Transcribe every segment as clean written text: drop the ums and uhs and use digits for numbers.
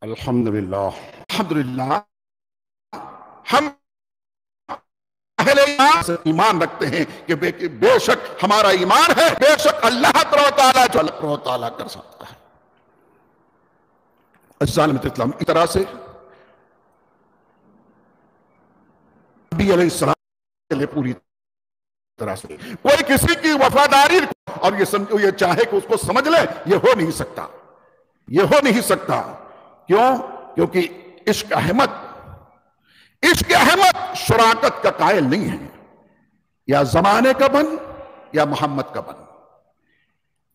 الحمدللہ الحمدللہ ہم اہل ایمان سے ایمان رکھتے ہیں کہ بے شک ہمارا ایمان ہے، بے شک اللہ تعالیٰ جو اللہ تعالیٰ کر سکتا ہے۔ اجزان میں اسلام اس طرح سے نبی علیہ السلام کے لئے پوری طرح سے کوئی کسی کی وفاداری اور یہ چاہے کہ اس کو سمجھ لے، یہ ہو نہیں سکتا، یہ ہو نہیں سکتا۔ کیوں؟ کیونکہ عشق احمد شراکت کا قائل نہیں ہے، یا زمانے کا بن یا محمد کا بن۔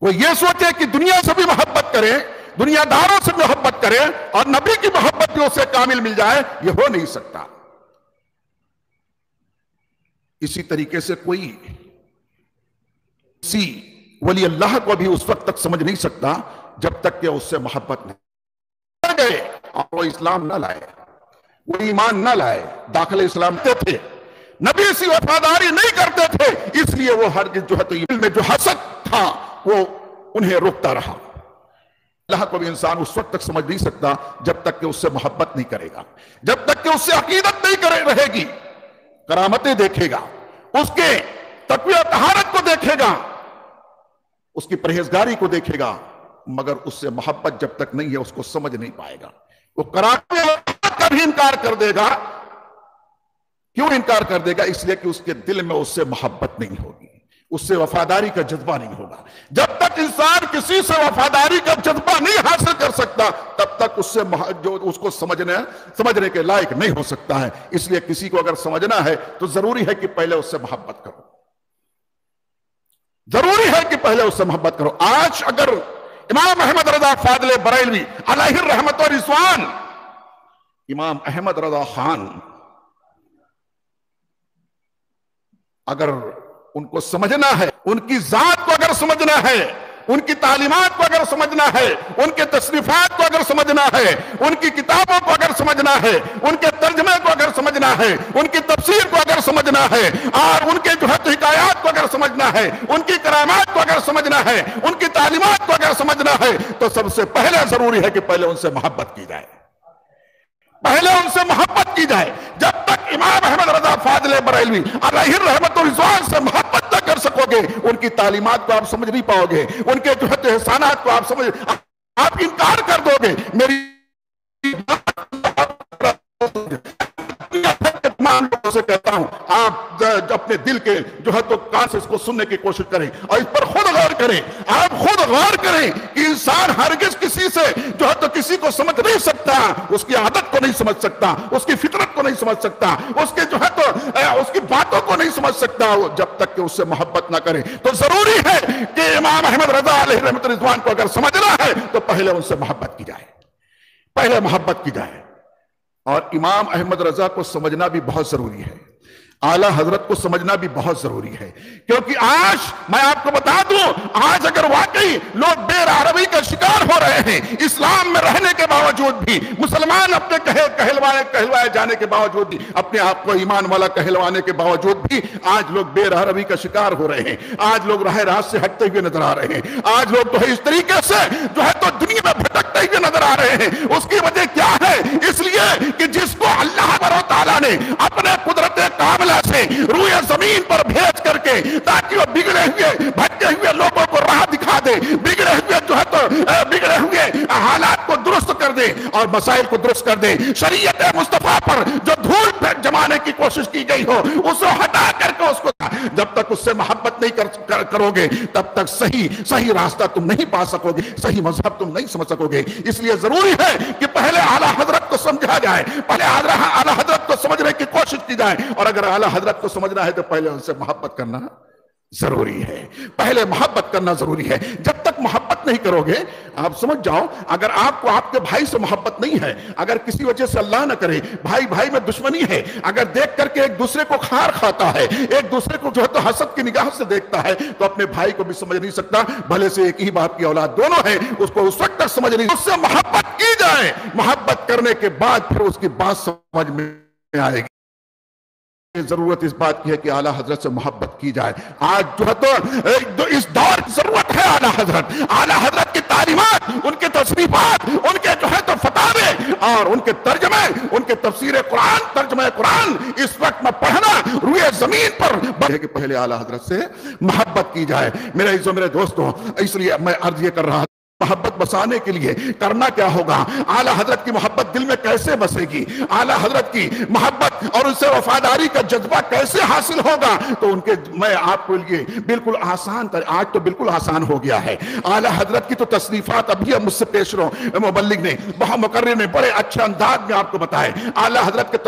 وہ یہ سوچے کہ دنیا سے بھی محبت کرے، دنیا داروں سے محبت کرے اور نبی کی محبت بھی اسے کامل مل جائے، یہ ہو نہیں سکتا۔ اسی طریقے سے کوئی کسی ولی اللہ کو بھی اس وقت تک سمجھ نہیں سکتا جب تک کہ اس سے محبت نہیں گئے اور وہ اسلام نہ لائے، وہ ایمان نہ لائے، داخل اسلام تھے، نبی سی وفاداری نہیں کرتے تھے، اس لیے وہ ہر جو ہے تو علم میں جو حسد تھا وہ انہیں روکتا رہا۔ اللہ کو بھی انسان اس وقت تک سمجھ نہیں سکتا جب تک کہ اس سے محبت نہیں کرے گا، جب تک کہ اس سے عقیدت نہیں رہے گی، کرامتیں دیکھے گا، اس کے تقوی و طہارت کو دیکھے گا، اس کی پرہیزگاری کو دیکھے گا، مگر اس سے محبت جب تک نہیں ہے اس کو سمجھ نہیں پائے گا۔ وہ کرامت کا بھی انکار کر دے گا۔ کیوں انکار کر دے گا؟ اس لیے کہ اس کے دل میں اس سے محبت نہیں ہوگی، اس سے وفاداری کا جذبہ نہیں ہوگا۔ جب تک انسان کسی سے وفاداری کا جذبہ نہیں حاصل کر سکتا تب تک اس سے جو اس کو سمجھنے کے لائق نہیں ہو سکتا ہے۔ اس لیے کسی کو اگر سمجھنا ہے تو ضروری ہے کہ پہلے اس سے محبت کرو، ضروری ہے کہ پہلے اس سے محبت کرو۔ آج اگر امام احمد رضا فاضل بریلوی علیہ الرحمت و رضوان، امام احمد رضا خان، اگر ان کو سمجھنا ہے، ان کی ذات کو اگر سمجھنا ہے، ان کی تعلیمات کو اگر سمجھنا ہے، ان کے تصنیفات کو اگر سمجھنا ہے، ان کی کتابوں کو اگر سمجھنا ہے، ان کے ترجمے کو اگر سمجھنا ہے، ان کی تفسیر کو اگر سمجھنا ہے، اور ان کے جو ہے حکایات کو اگر سمجھنا ہے، ان کی کرامات کو اگر سمجھنا ہے، ان کی تعلیمات کو اگر سمجھنا ہے، تو سب سے پہلے ضروری ہے کہ پہلے ان سے محبت کی جائے، پہلے ان سے محبت کی جائے۔ جب تک امام احمد رضا فاضل بریلوی علیہ الرحمت و رضوان سے محبت نہ کر سکو گے، ان کی تعلیمات کو آپ سمجھ نہیں پاؤ گے، ان کے جو ہے احسانات کو آپ انکار کر دو گے۔ میری تمام لوگوں سے کہتا ہوں، آپ اپنے دل کے جو ہے تو کان سے اس کو سننے کی کوشش کریں اور اس پر خود غور کریں۔ آپ خود غور کریں کہ انسان ہرگز کسی سے جو ہے تو کسی کو سمجھ نہیں سکتا، اس کی عادت کو نہیں سمجھ سکتا، اس کی فطرت کو نہیں سمجھ سکتا، اس کے جو ہے تو اس کی باتوں کو نہیں سمجھ سکتا جب تک کہ اس سے محبت نہ کرے۔ تو ضروری ہے کہ امام احمد رضا علیہ رحمت رضوان کو اگر سمجھنا ہے تو پہلے ان سے محبت کی جائے، پہلے محبت کی جائے۔ اور امام احمد رضا کو سمجھنا بھی بہت ضروری ہے، اعلیٰ حضرت کو سمجھنا بھی بہت ضروری ہے، کیونکہ آج میں آپ کو بتا دوں، آج اگر واقعی لوگ بے راہروی کا شکار ہو رہے ہیں، اسلام میں رہنے کے باوجود بھی، مسلمان اپنے کہلوائے جانے کے باوجود بھی، اپنے آپ کو ایمان والا کہلوانے کے باوجود بھی آج لوگ بے راہروی کا شکار ہو رہے ہیں، آج لوگ راہ راست سے ہٹتے ہوئے نظر آ رہے ہیں، آج لوگ تو اس طریقے سے جو ہے تو دنیا میں بھٹکتے ہوئے نظر آ رہے ہیں۔ اس کی وجہ کیا ہے؟ اس لیے کہ جس کو اللہ تعالیٰ نے اپنے قدرت کاملہ سے روئے زمین پر بھیج کر کے تاکہ وہ بگڑے ہوئے بھٹکے ہوئے لوگوں کو راہ دکھا دے، بگڑے ہوئے جو ہے تو بگڑے ہوئے حالات کو درست کر دے اور مسائل کو درست کر دے، شریعت مصطفیٰ پر جو دھول جمانے کی کوشش کی گئی ہو اس کو ہٹا کر کے اس کو، جب تک اس سے محبت نہیں کرو گے تب تک صحیح راستہ تم نہیں پا سکو گے، صحیح مذہب تم نہیں سمجھ سکو گے۔ اس لیے ضروری ہے کہ پہلے اعلیٰ حضرت کو سمجھا جائے، پہلے اعلیٰ حضرت کو سمجھنے کی کوشش کی جائے، اور اگر اعلیٰ حضرت کو سمجھنا ہے تو پہلے ان سے محبت کرنا ضروری ہے، پہلے محبت کرنا ضروری ہے۔ جب تک محبت نہیں کرو گے، آپ سمجھ جاؤ، اگر آپ کو آپ کے بھائی سے محبت نہیں ہے، اگر کسی وجہ سے اللہ نہ کرے بھائی میں دشمنی ہے، اگر دیکھ کر کے ایک دوسرے کو کھار کھاتا ہے، ایک دوسرے کو جو ہے تو حسد کی نگاہ سے دیکھتا ہے، تو اپنے بھائی کو بھی سمجھ نہیں سکتا، بھلے سے ایک ہی باپ کی اولاد دونوں ہیں، اس کو اس وقت تک سمجھ نہیں، اس سے محبت کی جائے، محبت کرنے کے بعد پھر اس کی بات سمجھ میں آئے گی۔ ضرورت اس بات کی ہے کہ اعلیٰ حضرت سے محبت کی جائے. آج جو ہے تو اس دور کی ضرورت ہے اعلیٰ حضرت کی تعلیمات، ان کے تصنیفات، ان کے جو ہے تو فتاوے اور ان کے ترجمے، ان کے تفسیر قرآن، ترجمہ قرآن اس وقت میں پڑھنا روئے زمین پر بڑھے کہ پہلے اعلیٰ حضرت سے محبت کی جائے. میرے عزیزو، میرے دوستوں، اس لیے میں عرض یہ کر رہا ہوں، محبت بسانے کے لیے کرنا کیا ہوگا؟ اعلیٰ حضرت کی محبت دل میں کیسے بسے گی؟ اعلیٰ حضرت کی محبت اور ان سے وفاداری کا جذبہ کیسے حاصل ہوگا؟ تو ان کے میں آپ کو لیے بالکل آسان آج تو بالکل آسان ہو گیا ہے. اعلیٰ حضرت کی تو تصنیفات ابھی مجھ سے پیش رو مبلغ نے بہت مقرر نے بڑے اچھے انداز میں آپ کو بتائے، اعلیٰ حضرت کے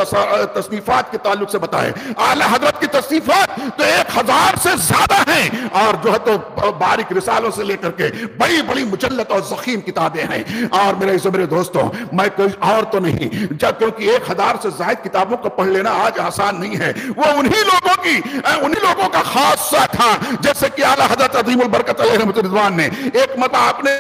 تصنیفات کے تعلق سے بتائے. اعلیٰ حضرت کی تصنیفات تو 1000 سے زیادہ ہیں، اور جو ہے تو باریک رسالوں سے لے کر کے بڑی بڑی مجلد اور ضخیم کتابیں ہیں. اور میرے دوستوں، میں کوئی اور تو نہیں، کیونکہ 1000 سے زائد کتابوں کو پڑھ لینا آج آسان نہیں ہے. وہ انہی لوگوں کا خاصہ تھا، جیسے کہ اعلیٰ حضرت عظیم البرکت علیہ رحمۃ رضوان نے ایک مرتبہ آپ نے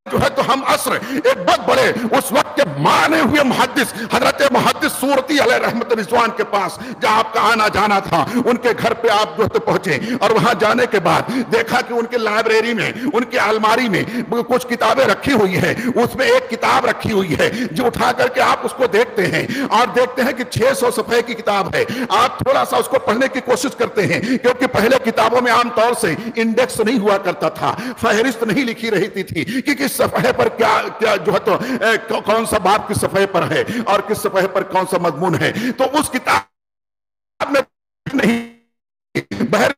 جو ہے تو ہم عصر ایک بہت بڑے اس وقت کے مانے ہوئے محدث حضرت محدث سورتی علیہ رحمت رضوان کے پاس جہاں آپ کا آنا جانا تھا، ان کے گھر پہ آپ جو ہے تو پہنچے، اور وہاں جانے کے بعد دیکھا کہ ان کے لائبریری میں، ان کے الماری میں کچھ کتابیں رکھی ہوئی ہیں. اس میں ایک کتاب رکھی ہوئی ہے جو اٹھا کر کے آپ اس کو دیکھتے ہیں، اور دیکھتے ہیں کہ 600 صفحے کی کتاب ہے. آپ تھوڑا سا اس کو پڑھنے کی کوشش کرتے ہیں، کیونکہ پہلے کتابوں میں عام طور سے انڈیکس نہیں ہوا کرتا تھا، فہرست نہیں لکھی رہتی تھی کہ کس صفحے پر کیا جو ہے تو کون سا باب کس صفحے پر ہے اور کس صفحے پر کون سا مضمون ہے. تو اس کتاب میں نہیں بہر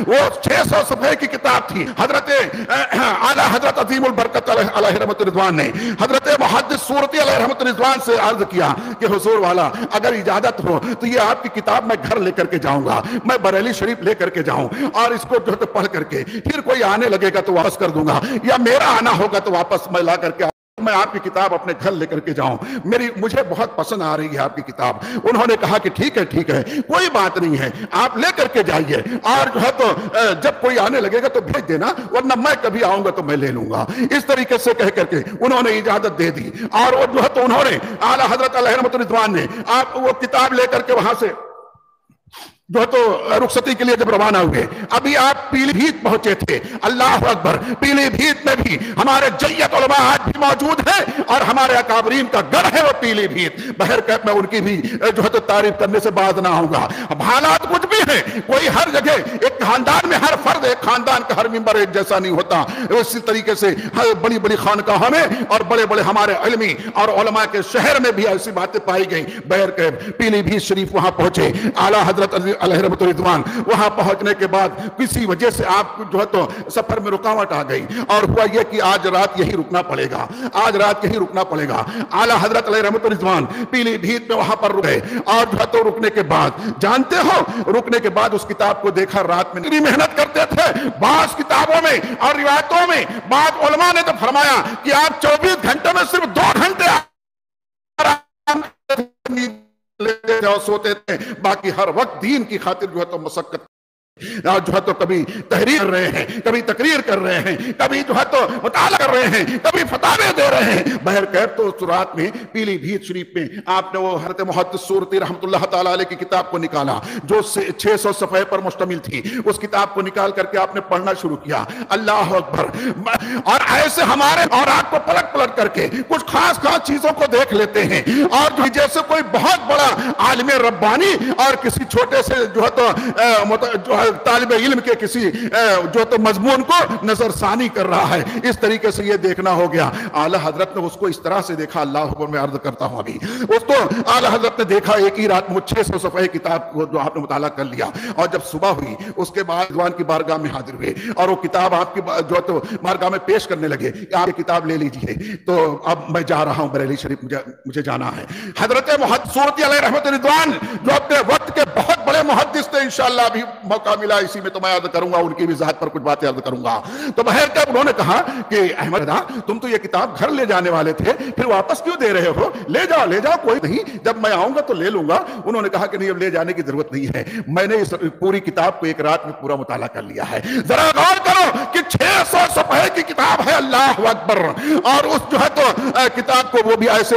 وہ 600 صفحے کی کتاب تھی. حضرت اعلیٰ حضرت عظیم البرکت علیہ رحمت رضوان نے حضرت محدث سورتی علیہ رحمت رضوان سے عرض کیا کہ حضور والا اگر اجازت ہو تو یہ آپ کی کتاب میں گھر لے کر کے جاؤں گا، میں بریلی شریف لے کر کے جاؤں، اور اس کو جو ہے پڑھ کر کے پھر کوئی آنے لگے گا تو واپس کر دوں گا، یا میرا آنا ہوگا تو واپس میں لا کر کے میں آپ کی کتاب اپنے گھر لے کر کے جاؤں، مجھے بہت پسند آ رہی ہے آپ کی کتاب. انہوں نے کہا کہ ٹھیک ہے، کوئی بات نہیں ہے، آپ لے کر کے جائیے، اور جو ہے تو جب کوئی آنے لگے گا تو بھیج دینا، ورنہ میں کبھی آؤں گا تو میں لے لوں گا. اس طریقے سے کہہ کر کے انہوں نے اجازت دے دی، اور وہ جو ہے تو انہوں نے اعلیٰ حضرت علیہ رحمت رضوان نے آپ وہ کتاب لے کر کے وہاں سے جو تو رخصتی کے لیے جب روانہ ہوئے، ابھی آپ پیلی بھیت پہنچے تھے. اللہ اکبر، پیلی بھیت میں بھی ہمارے جیت علماء آج بھی موجود ہیں، اور ہمارے اکابرین کا گڑھ ہے وہ پیلی بھیت. بہرکیف میں ان کی بھی جو ہے تو تعریف کرنے سے باز نہ ہوں گا. اب حالات کچھ بھی ہیں، کوئی ہر جگہ ایک خاندان میں ہر فرد، ایک خاندان کا ہر ممبر ایک جیسا نہیں ہوتا. اسی طریقے سے بڑی بڑی خانقاہوں میں اور بڑے بڑے ہمارے علمی اور علماء کے شہر میں بھی ایسی باتیں پائی گئیں. بہرکیف پیلی بھیت شریف وہاں پہنچے، اعلیٰ حضرت علیہ رحمت رضوان وہاں پہنچنے کے بعد کسی وجہ سے آپ جو ہے تو سفر میں رکاوٹ آ گئی، اور ہوا یہ کہ آج رات یہی رکنا پڑے گا. اعلیٰ حضرت علیہ رحمت رضوان پیلی بھیت میں وہاں پر رکے، اور جو ہے تو رکنے کے بعد جانتے ہو، رکنے کے بعد اس کتاب کو دیکھا، رات میں اتنی محنت کرتے تھے. بعض کتابوں میں اور روایتوں میں بعض علماء نے تو فرمایا کہ آپ 24 گھنٹے میں صرف 2 گھنٹے لیتے تھے اور سوتے تھے، باقی ہر وقت دین کی خاطر جو ہے تو مشقت جو ہے تو کبھی تحریر کر رہے ہیں، کبھی تقریر کر رہے ہیں، کبھی جو ہے تو مطالعہ کر رہے ہیں، کبھی فتاوے دے رہے ہیں. بہرکیف تو اس رات میں پیلی بھیت شریف میں آپ نے وہ حضرت محدث سورتی رحمت اللہ تعالیٰ علیہ کی کتاب کو نکالا جو 600 صفحے پر مشتمل تھی. اس کتاب کو نکال کر کے آپ نے پڑھنا شروع کیا. اللہ اکبر. اور ایسے ہمارے اور آپ کو پلٹ کر کے کچھ خاص چیزوں کو دیکھ لیتے ہیں، اور جو جیسے کوئی بہت بڑا عالم ربانی اور کسی چھوٹے سے جو ہے تو طالب علم کے کسی جو تو مضمون کو نظر ثانی کر رہا ہے، اس طریقے سے یہ دیکھنا ہو گیا. اعلیٰ حضرت نے اس کو اس طرح سے دیکھا. اللہ اکبر. میں عرض کرتا ہوں ابھی اس کو اعلیٰ حضرت نے دیکھا ایک ہی رات میں 600 صفحے کتاب کو جو آپ نے مطالعہ کر لیا، اور جب صبح ہوئی اس کے بعد رضوان کی بارگاہ میں حاضر ہوئے، اور وہ کتاب آپ کی جو تو بارگاہ میں پیش کرنے لگے کہ آپ یہ کتاب لے لیجئے. تو اب میں جا رہا ہوں بریلی شریف، مجھے جانا ہے. حضرت محدث سورتی علیہ رحمت رضوان جو اپنے وقت کے بہت بڑے محدث تھے، انشاءاللہ ابھی موقع ملا اسی میں تو میں عرض کروں گا، ان کی بھی ذات پر کچھ باتیں عرض کروں گا. تو بہرکیف انہوں نے کہا کہ احمد رضا، تم تو یہ کتاب گھر لے جانے والے تھے، پھر واپس کیوں دے رہے ہو؟ لے جاؤ کوئی نہیں، جب میں آؤں گا تو لے لوں گا. انہوں نے کہا کہ نہیں، اب لے جانے کی ضرورت نہیں ہے، میں نے اس پوری کتاب کو ایک رات میں پورا مطالعہ کر لیا ہے. ذرا غور کرو کہ 600 صفحے کی کتاب ہے. اللہ اکبر. اور اس جو ہے تو کتاب کو وہ بھی ایسے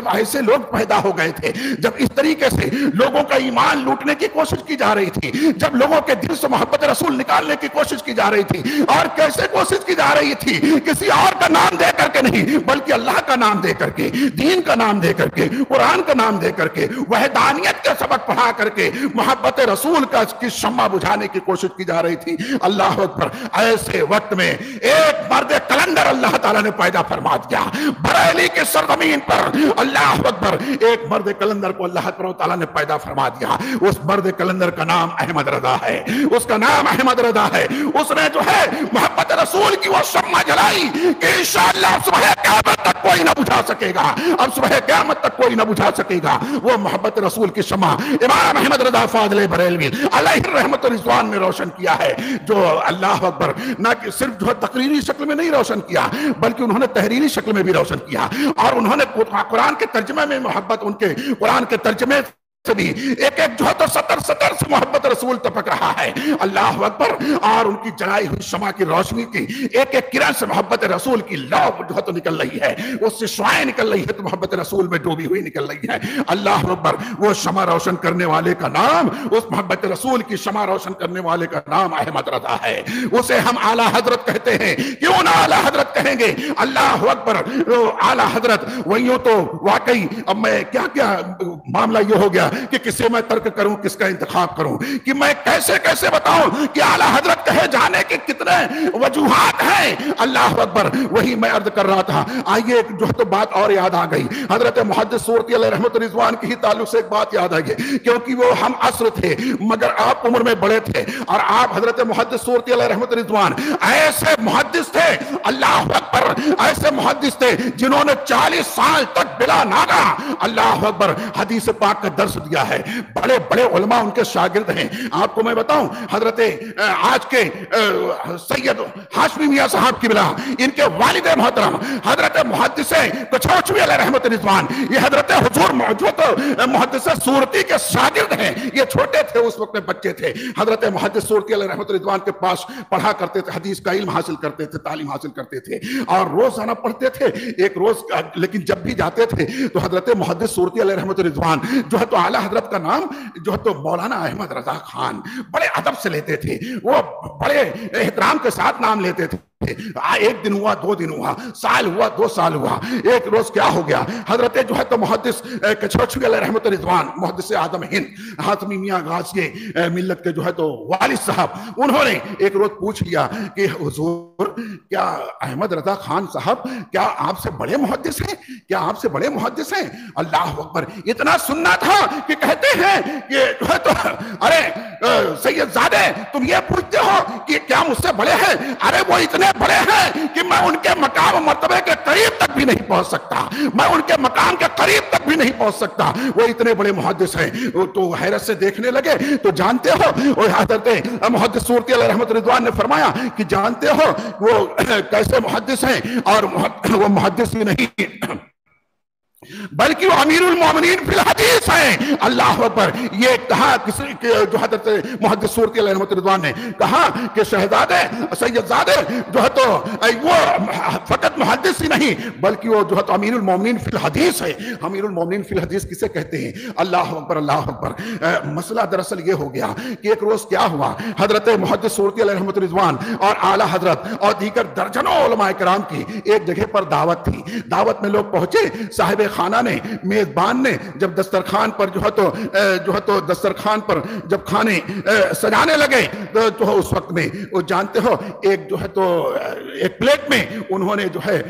جب ایسے لوگ پیدا ہو گئے تھے، جب اس طریقے سے لوگوں کا ایمان لوٹنے کی کوشش کی جا رہی تھی، جب لوگوں کے دل سے محبت رسول نکالنے کی کوشش کی جا رہی تھی، اور کیسے کوشش کی جا رہی تھی؟ کسی اور کا نام دے کر کے نہیں، بلکہ اللہ کا نام دے کر کے، دین کا نام دے کر کے، قرآن کا نام دے کر کے، وحدانیت کا سبق پڑھا کر کے محبت رسول کی شمع بجھانے کی کوشش کی جا رہی تھی۔ اللہ اکبر! ایسے وقت میں ایک مرد کلندر اللہ تعالیٰ نے پیدا فرما دیا بریلی کی سرزمین پر۔ اللہ اکبر! ایک مرد کلندر کو اللہ تعالیٰ نے پیدا فرما دیا۔ اس مرد کلندر کا نام احمد رضا ہے، اس کا نام احمد رضا ہے۔ اس نے جو ہے محبت رسول کی وہ شمع جلائی کہ انشاءاللہ صبح قیامت تک کوئی نہ بجھا سکے گا، اب صبح قیامت تک کوئی نہ بجھا سکے گا۔ وہ محبت رسول کی شمع امام احمد رضا فاضل بریلوی علیہ الرحمت رضوان نے روشن کیا ہے، جو اللہ اکبر نہ کہ صرف جو ہے تقریری شکل میں نہیں روشن کیا، بلکہ انہوں نے تحریری شکل میں بھی روشن کیا، اور انہوں نے قرآن کے ترجمے میں محبت، ان کے قرآن کے ترجمے سے بھی ایک ایک جو ہے تو سطر سے محبت رسول تپک رہا ہے۔ اللہ اکبر! اور ان کی جلائی ہوئی شمع کی روشنی کی ایک ایک کرن سے محبت رسول کی لو جو ہے تو نکل رہی ہے، اس سے شعائیں نکل رہی ہے تو محبت رسول میں ڈوبی ہوئی نکل رہی ہے۔ اللہ اکبر! وہ شمع روشن کرنے والے کا نام، اس محبت رسول کی شمع روشن کرنے والے کا نام احمد رضا ہے۔ اسے ہم اعلیٰ حضرت کہتے ہیں، کیوں نہ اعلیٰ حضرت کہیں گے؟ اللہ اکبر! اعلیٰ حضرت وہیوں تو واقعی اب میں کیا معاملہ یہ ہو گیا کہ کسے میں ترک کروں، کس کا انتخاب کروں، کہ میں کیسے بتاؤں کہ اعلیٰ حضرت کہے جانے کے کتنے وجوہات ہیں۔ اللہ اکبر! وہی میں عرض کر رہا تھا۔ آئیے جو ہے تو بات اور یاد آ گئی، حضرت محدث سورتی علیہ رحمت رضوان کی ہی تعلق سے ایک بات یاد آ گئی، کیونکہ وہ ہم عصر تھے مگر آپ عمر میں بڑے تھے، اور آپ حضرت محدث سورتی علیہ رحمت رضوان ایسے محدث تھے، اللہ اکبر! ایسے محدث تھے جنہوں نے 40 سال تک بلا ناغہ اللہ اکبر حدیث پاک کا درس دیا ہے۔ بڑے بڑے علماء ان کے شاگرد ہیں۔ آپ کو میں بتاؤں، حضرت آج کے سید ہاشمی میاں صاحب کی بلا، ان کے والد محترم حضرت محدث کچھوچوی علیہ رحمت رضوان، یہ حضرت حضور محدث سورتی کے شاگرد ہیں۔ یہ چھوٹے تھے، اس وقت میں بچے تھے، حضرت محدث سورتی علیہ رحمت رضوان کے پاس پڑھا کرتے تھے، حدیث کا علم حاصل کرتے تھے، تعلیم حاصل کرتے تھے، اور روزانہ پڑھتے تھے ایک روز۔ لیکن جب بھی جاتے تھے تو حضرت محدث سورتی علیہ رحمت رضوان جو ہے تو اعلیٰ حضرت کا نام جو ہے تو مولانا احمد رضا خان بڑے ادب سے لیتے تھے، وہ بڑے احترام کے ساتھ نام لیتے تھے۔ ایک دن ہوا، 2 دن ہوا، سال ہوا، 2 سال ہوا، ایک روز کیا ہو گیا، حضرت جو ہے تو محدث کچھوچوی علیہ رحمت رضوان، محدث اعظم ہند ہاشمی میاں غازی ملت کے جو ہے تو والد صاحب، انہوں نے ایک روز پوچھ لیا کہ حضور کیا احمد رضا خان صاحب کیا آپ سے بڑے محدث ہیں؟ کیا آپ سے بڑے محدث ہیں؟ اللہ اکبر! اتنا سننا تھا کہ کہتے ہیں کہ جو ہے تو ارے سید زادے تم یہ پوچھتے ہو کہ کیا مجھ سے بڑے ہیں؟ ارے وہ اتنے بڑے ہیں کہ میں ان کے مقام و مرتبے کے قریب تک بھی نہیں پہنچ سکتا، میں ان کے مقام کے قریب تک بھی نہیں پہنچ سکتا، وہ اتنے بڑے محدث ہیں۔ تو حیرت سے دیکھنے لگے تو جانتے ہو وہ حضرت محدث سورتی علیہ رحمت رضوان نے فرمایا کہ جانتے ہو وہ کیسے محدث ہیں، اور وہ محدث ہی نہیں بلکہ وہ امیر المومنین فی الحدیث ہیں۔ اللہ اکبر! یہ کہا کسی جو حضرت محدث سورتی علیہ رحمت رضوان نے کہا کہ شہزادے سید زادے جو ہے تو وہ فقط محدث ہی نہیں بلکہ وہ جو ہے تو امیر المومنین فی الحدیث ہے۔ امیر المومنین فی الحدیث کسے کہتے ہیں؟ اللہ اکبر! اللہ اکبر! مسئلہ دراصل یہ ہو گیا کہ ایک روز کیا ہوا، حضرت محدث سورتی علیہ رحمت رضوان اور اعلیٰ حضرت اور دیگر درجنوں علماء کرام کی ایک جگہ پر دعوت تھی۔ دعوت میں لوگ پہنچے، صاحب خانہ نے، میزبان نے جب دسترخوان پر جو ہے تو دسترخوان پر جب کھانے سجانے لگے تو اس وقت میں وہ جانتے ہو ایک جو ہے تو ایک پلیٹ میں انہوں نے جو ہے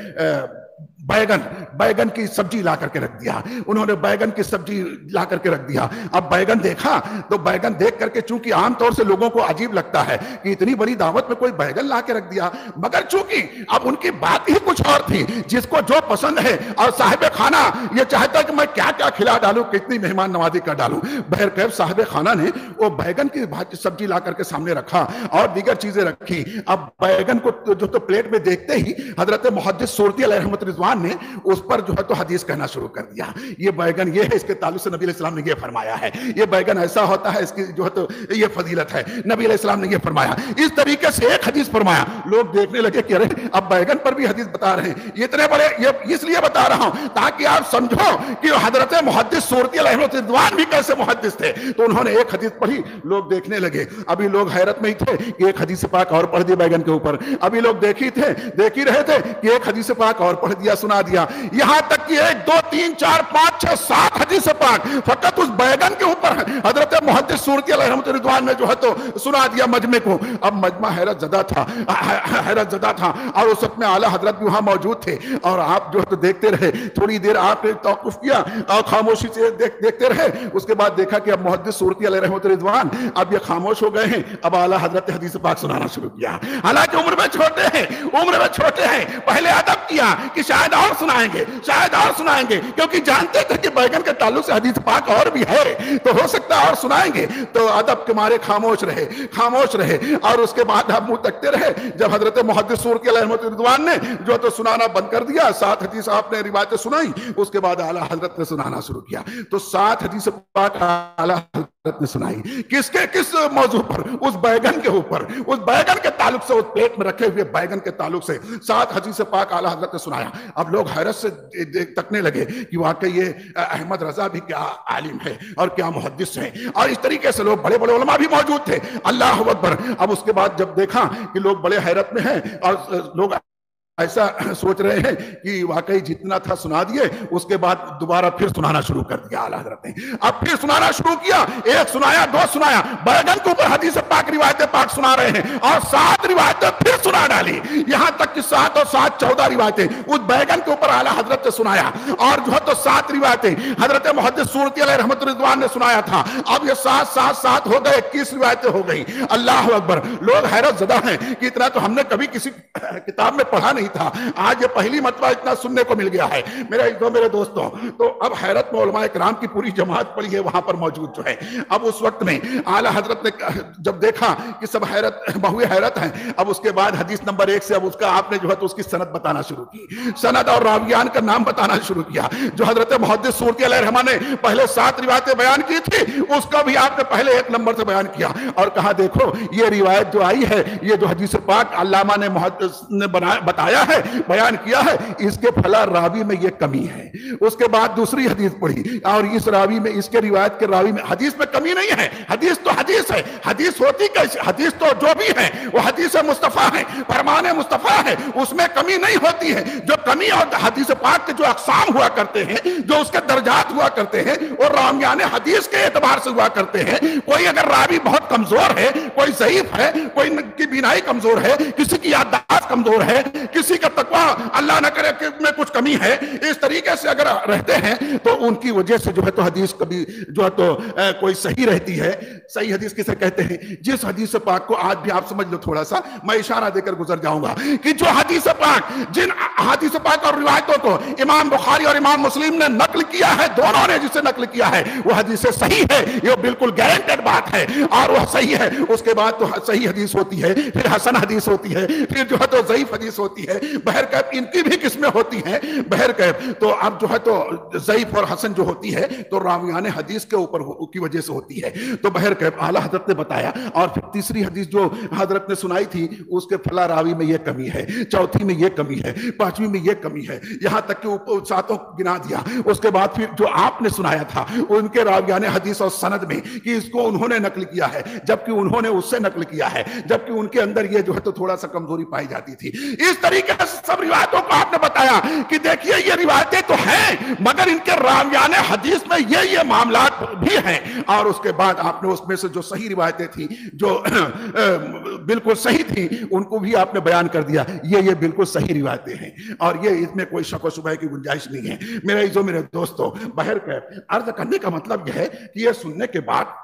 بیگن کی سبزی لا کر کے رکھ دیا۔ انہوں نے بیگن کی سبزی لا کر کے رکھ دیا۔ اب بیگن دیکھا تو بیگن دیکھ کر کے چونکہ عام طور سے لوگوں کو عجیب لگتا ہے کہ اتنی بڑی دعوت میں کوئی بیگن لا کے رکھ دیا، مگر چونکہ اب ان کی بات ہی کچھ اور تھی، جس کو جو پسند ہے، اور صاحب خانہ یہ چاہتا ہے کہ میں کیا کیا کھلا ڈالوں، کتنی مہمان نوازی کر ڈالوں۔ بہرکیف صاحب خانہ نے وہ بیگن کی سبزی لا کر کے سامنے رکھا اور دیگر چیزیں رکھی۔ اب بیگن کو جو تو پلیٹ میں دیکھتے ہی حضرت محدث سورتی علیہ رحمت رضوان رضوان نے اس پر جو ہے تو حدیث کہنا شروع کر دیا، یہ بیگن یہ ہے، اس کے تعلق سے نبی علیہ السلام نے یہ فرمایا ہے، یہ بیگن ایسا ہوتا ہے، اس کی جو ہے تو یہ فضیلت ہے، نبی علیہ السلام نے یہ فرمایا، اس طریقے سے ایک حدیث فرمایا، لوگ دیکھنے لگے کہ ارے اب بیگن پر بھی حدیث بتا رہے ہیں، یہ اتنے بڑے، یہ اس لیے بتا رہا ہوں تاکہ آپ سمجھو کہ حضرت محدث سورتی علیہ رضوان بھی کیسے محدث تھے۔ تو انہوں نے ایک حدیث پڑھی، لوگ دیکھنے لگے، ابھی لوگ حیرت میں ہی تھے کہ ایک حدیث پاک اور پڑھ دی بیگن کے اوپر، ابھی لوگ دیکھ ہی رہے تھے کہ ایک حدیث پاک اور پڑھ دیا، سنا دیا، یہاں تک کہ 1 2 3 4 5 6 7 حدیث پاک فقط اس بیگن کے اوپر حضرت محدث سورتی علیہ رضوان نے جو ہے تو سنا دیا مجمع کو۔ اب مجمع حیرت زدہ تھا اور اس وقت میں اعلیٰ حضرت بھی وہاں موجود تھے، اور آپ جو ہے تو دیکھتے رہے، تھوڑی دیر آپ نے توقف کیا اور خاموشی سے دیکھتے رہے، اس کے بعد دیکھا کہ اب محدث سورتی علیہ رضوان اب یہ خاموش ہو گئے ہیں، اب اعلیٰ حضرت حدیث پاک سنانا شروع کیا، حالانکہ عمر میں چھوٹے ہیں، پہلے ادب کیا کہ شاید اور سنائیں گے کیونکہ جانتے تھے کہ بیگن کے تعلق سے حدیث پاک اور بھی ہے تو ہو سکتا ہے اور سنائیں گے، تو ادب کے مارے خاموش رہے اور اس کے بعد آپ منہ تکتے رہے۔ جب حضرت محدث سورتی علیہ رضوان نے جو تو سنانا بند کر دیا، 7 حدیث آپ نے روایتیں سنائی، اس کے بعد اعلیٰ حضرت نے سنانا شروع کیا، تو 7 حدیث پاک اعلیٰ حضرت نے سنائی، کس موضوع پر؟ اس بیگن کے اوپر، اس بیگن کے تعلق سے، اس پیٹ میں رکھے ہوئے بیگن کے تعلق سے 7 حدیث پاک اعلیٰ حضرت نے سنایا۔ اب لوگ حیرت سے تکنے لگے کہ واقعی یہ احمد رضا بھی کیا عالم ہے اور کیا محدث ہے، اور اس طریقے سے لوگ بڑے علماء بھی موجود تھے، اللہ اکبر۔ اب اس کے بعد جب دیکھا کہ لوگ بڑے حیرت میں ہیں اور لوگ ایسا سوچ رہے ہیں کہ واقعی جتنا تھا سنا دیے، اس کے بعد دوبارہ پھر سنانا شروع کر دیا اعلیٰ حضرت نے، اب پھر سنانا شروع کیا، 1 سنایا 2 سنایا، بیگن کے اوپر حدیث پاک روایتیں پاک سنا رہے ہیں اور 7 روایتیں پھر سنا ڈالی، یہاں تک کہ 7 اور 7 14 روایتیں اس بیگن کے اوپر اعلیٰ حضرت نے سنایا، اور جو ہے تو 7 روایتیں حضرت محدث سورتی علیہ رضوان نے سنایا تھا، اب یہ 7 ہو گئے، 21 روایتیں ہو گئی، اللہ اکبر۔ لوگ حیرت زدہ ہیں کہ اتنا تو ہم نے کبھی کسی کتاب میں پڑھا نہیں تھا، آج یہ پہلی مرتبہ اتنا سننے کو مل گیا ہے میرے دوستوں۔ تو اب حیرت میں علماء کرام کی پوری جماعت پڑی ہے وہاں پر موجود جو ہے۔ اب اس وقت میں اعلیٰ حضرت نے جب دیکھا کہ سب حیرت ہیں، اب اس کے بعد حدیث نمبر 1 سے اب اس کا آپ نے جو ہے تو اس کی سند بتانا شروع کی، سند اور راویان کا نام بتانا شروع کیا، جو حضرت محدث سورتی علیہ رحمہ نے پہلے 7 روایتیں بیان کی تھی، اس کا بھی آپ نے پہلے 1 نمبر سے بیان کیا اور کہا دیکھو یہ روایت جو آئی ہے، یہ جو حدیث پاک علامہ نے محدث نے بتایا ہے، بیان کیا ہے، اس کے فلاں راوی میں یہ کمی ہے۔ اس کے بعد دوسری حدیث پڑھی اور اس راوی میں، اس کے روایت کے راوی میں حدیث میں کمی نہیں ہے، حدیث تو حدیث ہے، حدیث ہوتی کیسے؟ حدیث تو جو بھی ہے وہ حدیث مصطفیٰ ہے، فرمان مصطفیٰ ہے، اس میں کمی نہیں ہوتی ہے۔ جو کمی اور حدیث پاک کے جو اقسام ہوا کرتے ہیں، جو اس کے درجات ہوا کرتے ہیں، وہ راویان حدیث کے اعتبار سے ہوا کرتے ہیں۔ کوئی اگر راوی بہت کمزور ہے، کوئی ضعیف ہے، کوئی کی بینائی کمزور ہے، کسی کی یادداشت کمزور ہے، کسی کا تقویٰ اللہ نہ کرے کہ میں کچھ کمی ہے، اس طریقے سے اگر رہتے ہیں تو ان کی وجہ سے جو ہے تو حدیث کبھی جو ہے تو کوئی صحیح رہتی ہے۔ صحیح حدیث کسے کہتے ہیں؟ جس حدیث پاک کو آج بھی آپ سمجھ لو، تھوڑا سا میں اشارہ دے کر گزر جاؤں گا کہ جو حدیث پاک، جن حدیث پاک اور روایتوں کو امام بخاری اور امام مسلم نے نقل کیا ہے، دونوں نے جسے نقل کیا ہے وہ حدیث صحیح ہے، یہ بالکل گارنٹیڈ بات ہے اور وہ صحیح ہے۔ اس کے بعد تو صحیح حدیث ہوتی ہے، پھر حسن حدیث ہوتی ہے، پھر جو ہے تو ضعیف حدیث ہوتی ہے، بہرکیف ان کی بھی قسمیں ہوتی ہیں بہرکیف۔ تو اب جو ہے تو ضعیف اور حسن جو ہوتی ہے تو راویان حدیث کے اوپر کی وجہ سے ہوتی ہے۔ تو بہرکیف اعلیٰ حضرت نے بتایا، اور پھر تیسری حدیث جو حضرت نے سنائی تھی، اس کے فلاں راوی میں یہ کمی ہے، چوتھی میں یہ کمی ہے، پانچویں میں یہ کمی ہے، یہاں تک کہ 7 گنا دیا۔ اس کے بعد پھر جو آپ نے سنایا تھا ان کے راویان حدیث اور سند میں کہ اس کو انہوں نے نقل کیا ہے، جبکہ انہوں نے اس سے نقل کیا ہے، جبکہ ان کے اندر یہ جو ہے تو تھوڑا سا کمزوری پائی جاتی تھی۔ اس طریقے سے سب روایتوں کو آپ نے بتایا کہ دیکھیے یہ روایتیں تو ہیں مگر ان کے راویان حدیث میں یہ معاملات بھی ہیں، اور اس کے بعد آپ نے اس میں سے جو صحیح روایتیں تھیں، جو بالکل صحیح تھیں، ان کو بھی آپ نے بیان کر دیا، یہ بالکل صحیح روایتیں ہیں اور یہ اس میں کوئی شک و شبہ کی گنجائش نہیں ہے۔ میرے عزیزو، میرے دوستو، بہرکیف عرض کرنے کا مطلب یہ ہے کہ یہ سننے کے بعد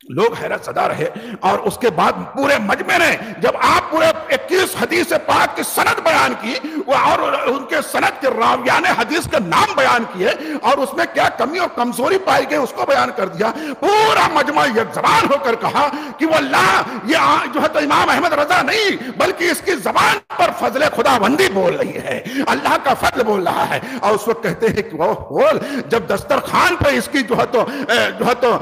لوگ حیرت زدہ رہے. اور اس کے بعد پورے مجمع نے جب آپ پورے 21 حدیث پاک کی سند بیان کی اور ان کے سند کے راویان حدیث کے نام بیان کیے اور اس میں کیا کمی اور کمزوری پائی گئی اس کو بیان کر دیا, پورا مجمع یک زبان ہو کر کہا کہ واللہ یہ جو ہے تو امام احمد رضا نہیں بلکہ اس کی زبان پر فضل خدا بندی بول رہی ہے, اللہ کا فضل بول رہا ہے. اور اس وقت کہتے ہیں کہ وہ جب دسترخوان پہ اس کی جو ہے تو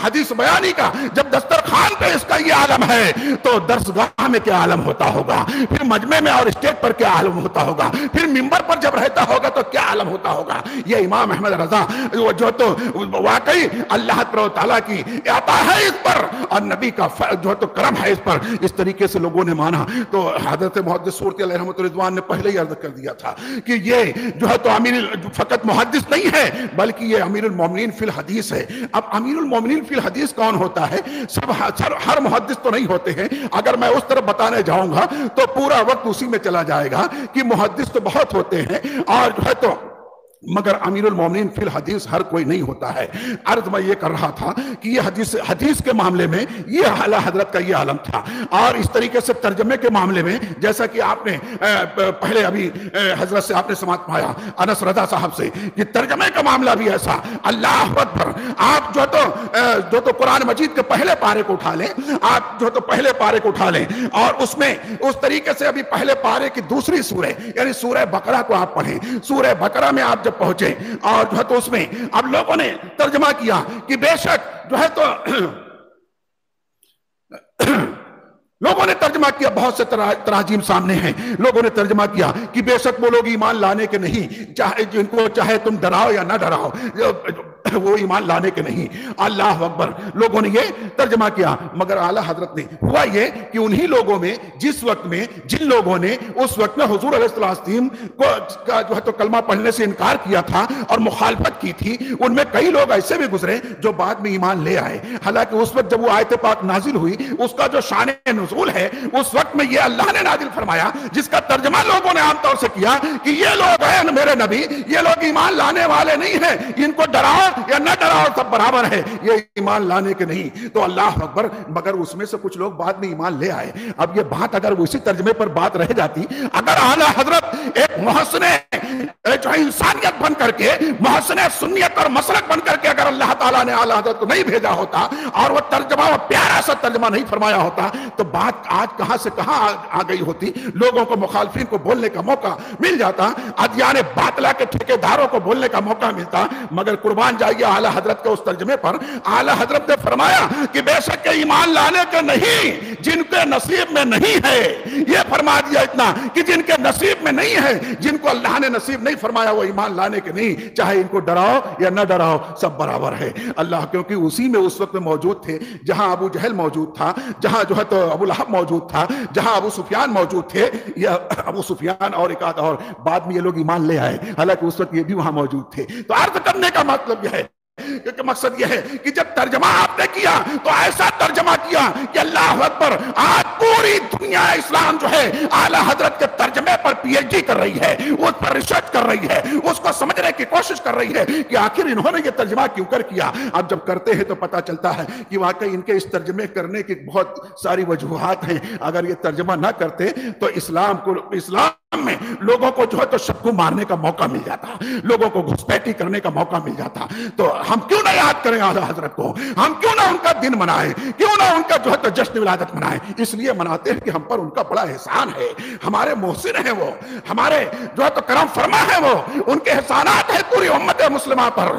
حدیث بیانی کا جب دسترخوان پہ اس کا یہ عالم ہے تو درسگاہ میں کیا عالم ہوتا ہوگا, پھر مجمع میں اور اسٹیج پر کیا عالم ہوتا ہوگا, پھر منبر پر جب رہتا ہوگا تو کیا عالم ہوتا ہوگا. یہ امام احمد رضا جو تو واقعی اللہ تعالیٰ کی عطا ہے اس پر اور نبی کا جو تو کرم ہے اس پر. اس طریقے سے لوگوں نے مانا. تو حضرت محدث صورتی علیہ رحمۃ رضوان نے پہلے ہی عرض کر دیا تھا کہ یہ جو ہے تو فقط محدث نہیں ہے بلکہ یہ امیر المومنین فی الحدیث ہے. اب امیر المومنین فی الحدیث کون ہوتا ہے؟ ہر محدث تو نہیں ہوتے ہیں. اگر میں اس طرف بتانے جاؤں گا تو پورا وقت اسی میں چلا جائے گا کہ محدث تو بہت ہوتے ہیں اور جو ہے تو مگر امیر المومنین فی الحدیث ہر کوئی نہیں ہوتا ہے. عرض میں یہ کر رہا تھا کہ یہ حدیث کے معاملے میں یہ اعلیٰ حضرت کا یہ عالم تھا. اور اس طریقے سے ترجمے کے معاملے میں جیسا کہ آپ نے پہلے ابھی حضرت سے آپ نے سماعت پایا انس رضا صاحب سے کہ ترجمے کا معاملہ بھی ایسا. اللہ اکبر. آپ جو تو قرآن مجید کے پہلے پارے کو اٹھا لیں, آپ جو تو پہلے پارے کو اٹھا لیں اور اس میں اس طریقے سے ابھی پہلے پارے کی دوسری سورہ یعنی سورہ بقرہ کو آپ پڑھیں. سورہ بقرہ میں آپ پہنچے اور جو ہے تو اس میں اب لوگوں نے ترجمہ کیا کہ بے شک جو ہے تو لوگوں نے ترجمہ کیا, بہت سے تراجیم سامنے ہیں. لوگوں نے ترجمہ کیا کہ بے شک وہ لوگ ایمان لانے کے نہیں, چاہے جن کو چاہے تم ڈراؤ یا نہ ڈراؤ وہ ایمان لانے کے نہیں. اللہ اکبر. لوگوں نے یہ ترجمہ کیا مگر اعلیٰ حضرت نے ہوا یہ کہ انہی لوگوں میں جس وقت میں جن لوگوں نے اس وقت میں حضور علیہ السلام کو جو ہے تو کلمہ پڑھنے سے انکار کیا تھا اور مخالفت کی تھی, ان میں کئی لوگ ایسے بھی گزرے جو بعد میں ایمان لے آئے. حالانکہ اس وقت جب وہ آیت پاک نازل ہوئی اس کا جو شان نزول ہے اس وقت میں یہ اللہ نے نازل فرمایا جس کا ترجمہ لوگوں نے عام طور سے کیا کہ یہ لوگ ہیں میرے نبی, یہ لوگ ایمان لانے والے نہیں ہیں, ان کو ڈراؤ یا نہ ڈراؤ سب برابر ہے, یہ ایمان لانے کے نہیں. تو اللہ اکبر. مگر اس میں سے کچھ لوگ بعد میں ایمان لے آئے. اب یہ بات اگر اسی ترجمے پر بات رہ جاتی, اگر اعلیٰ حضرت ایک محسن جو انسانیت بن کر کے محسن سنیت اور مسلک بن کر کے اگر اللہ تعالیٰ نے اعلیٰ حضرت کو نہیں بھیجا ہوتا اور وہ ترجمہ وہ پیارا سا ترجمہ نہیں فرمایا ہوتا تو بات آج کہاں سے کہاں آ گئی ہوتی. لوگوں کو مخالفین کو بولنے کا موقع مل جاتا, ادیان باطلہ کے ٹھیکیداروں کو بولنے کا موقع ملتا. مگر قربان جائیے اعلیٰ حضرت کے اس ترجمے پر. اعلیٰ حضرت نے فرمایا کہ بے شک ایمان لانے کے نہیں جن کے نصیب میں نہیں ہے, یہ فرما دیا اتنا کہ جن کے نصیب میں نہیں ہے, جن کو اللہ نے نصیب نہیں فرمایا وہ ایمان لانے کے نہیں, چاہے ان کو ڈراؤ یا نہ ڈراؤ سب برابر ہے. اللہ کیونکہ اسی میں اس وقت میں موجود تھے جہاں ابو جہل موجود تھا, جہاں جو ہے تو ابو لہب موجود تھا, جہاں ابو سفیان موجود تھے. یہ ابو سفیان اور ایک آدھ اور بعد میں یہ لوگ ایمان لے آئے, حالانکہ اس وقت یہ بھی وہاں موجود تھے. تو عرض کرنے کا مطلب یہ ہے کیونکہ مقصد یہ ہے کہ جب ترجمہ آپ نے کیا تو ایسا ترجمہ کیا کہ اللہ اکبر. آج پوری دنیا اسلام جو ہے اعلیٰ حضرت کے ترجمے پر پی ایچ ڈی کر رہی ہے, اس پر ریسرچ کر رہی ہے, اس کو سمجھنے کی کوشش کر رہی ہے کہ آخر انہوں نے یہ ترجمہ کیوں کر کیا. اب جب کرتے ہیں تو پتہ چلتا ہے کہ واقعی ان کے اس ترجمے کرنے کی بہت ساری وجوہات ہیں. اگر یہ ترجمہ نہ کرتے تو اسلام میں لوگوں کو جو ہے تو شکو مارنے کا موقع مل جاتا, لوگوں کو گھسپیٹی کرنے کا موقع مل جاتا. تو ہم کیوں نہ یاد کریں اعلیٰ حضرت کو, ہم کیوں نہ ان کا دن منائیں, کیوں نہ ان کا جو ہے تو جشن ولادت منائیں. اس لیے مناتے ہیں کہ ہم پر ان کا بڑا احسان ہے, ہمارے محسن ہیں وہ, ہمارے جو ہے تو کرم فرما ہے وہ, ان کے احسانات ہیں پوری امت مسلمہ پر,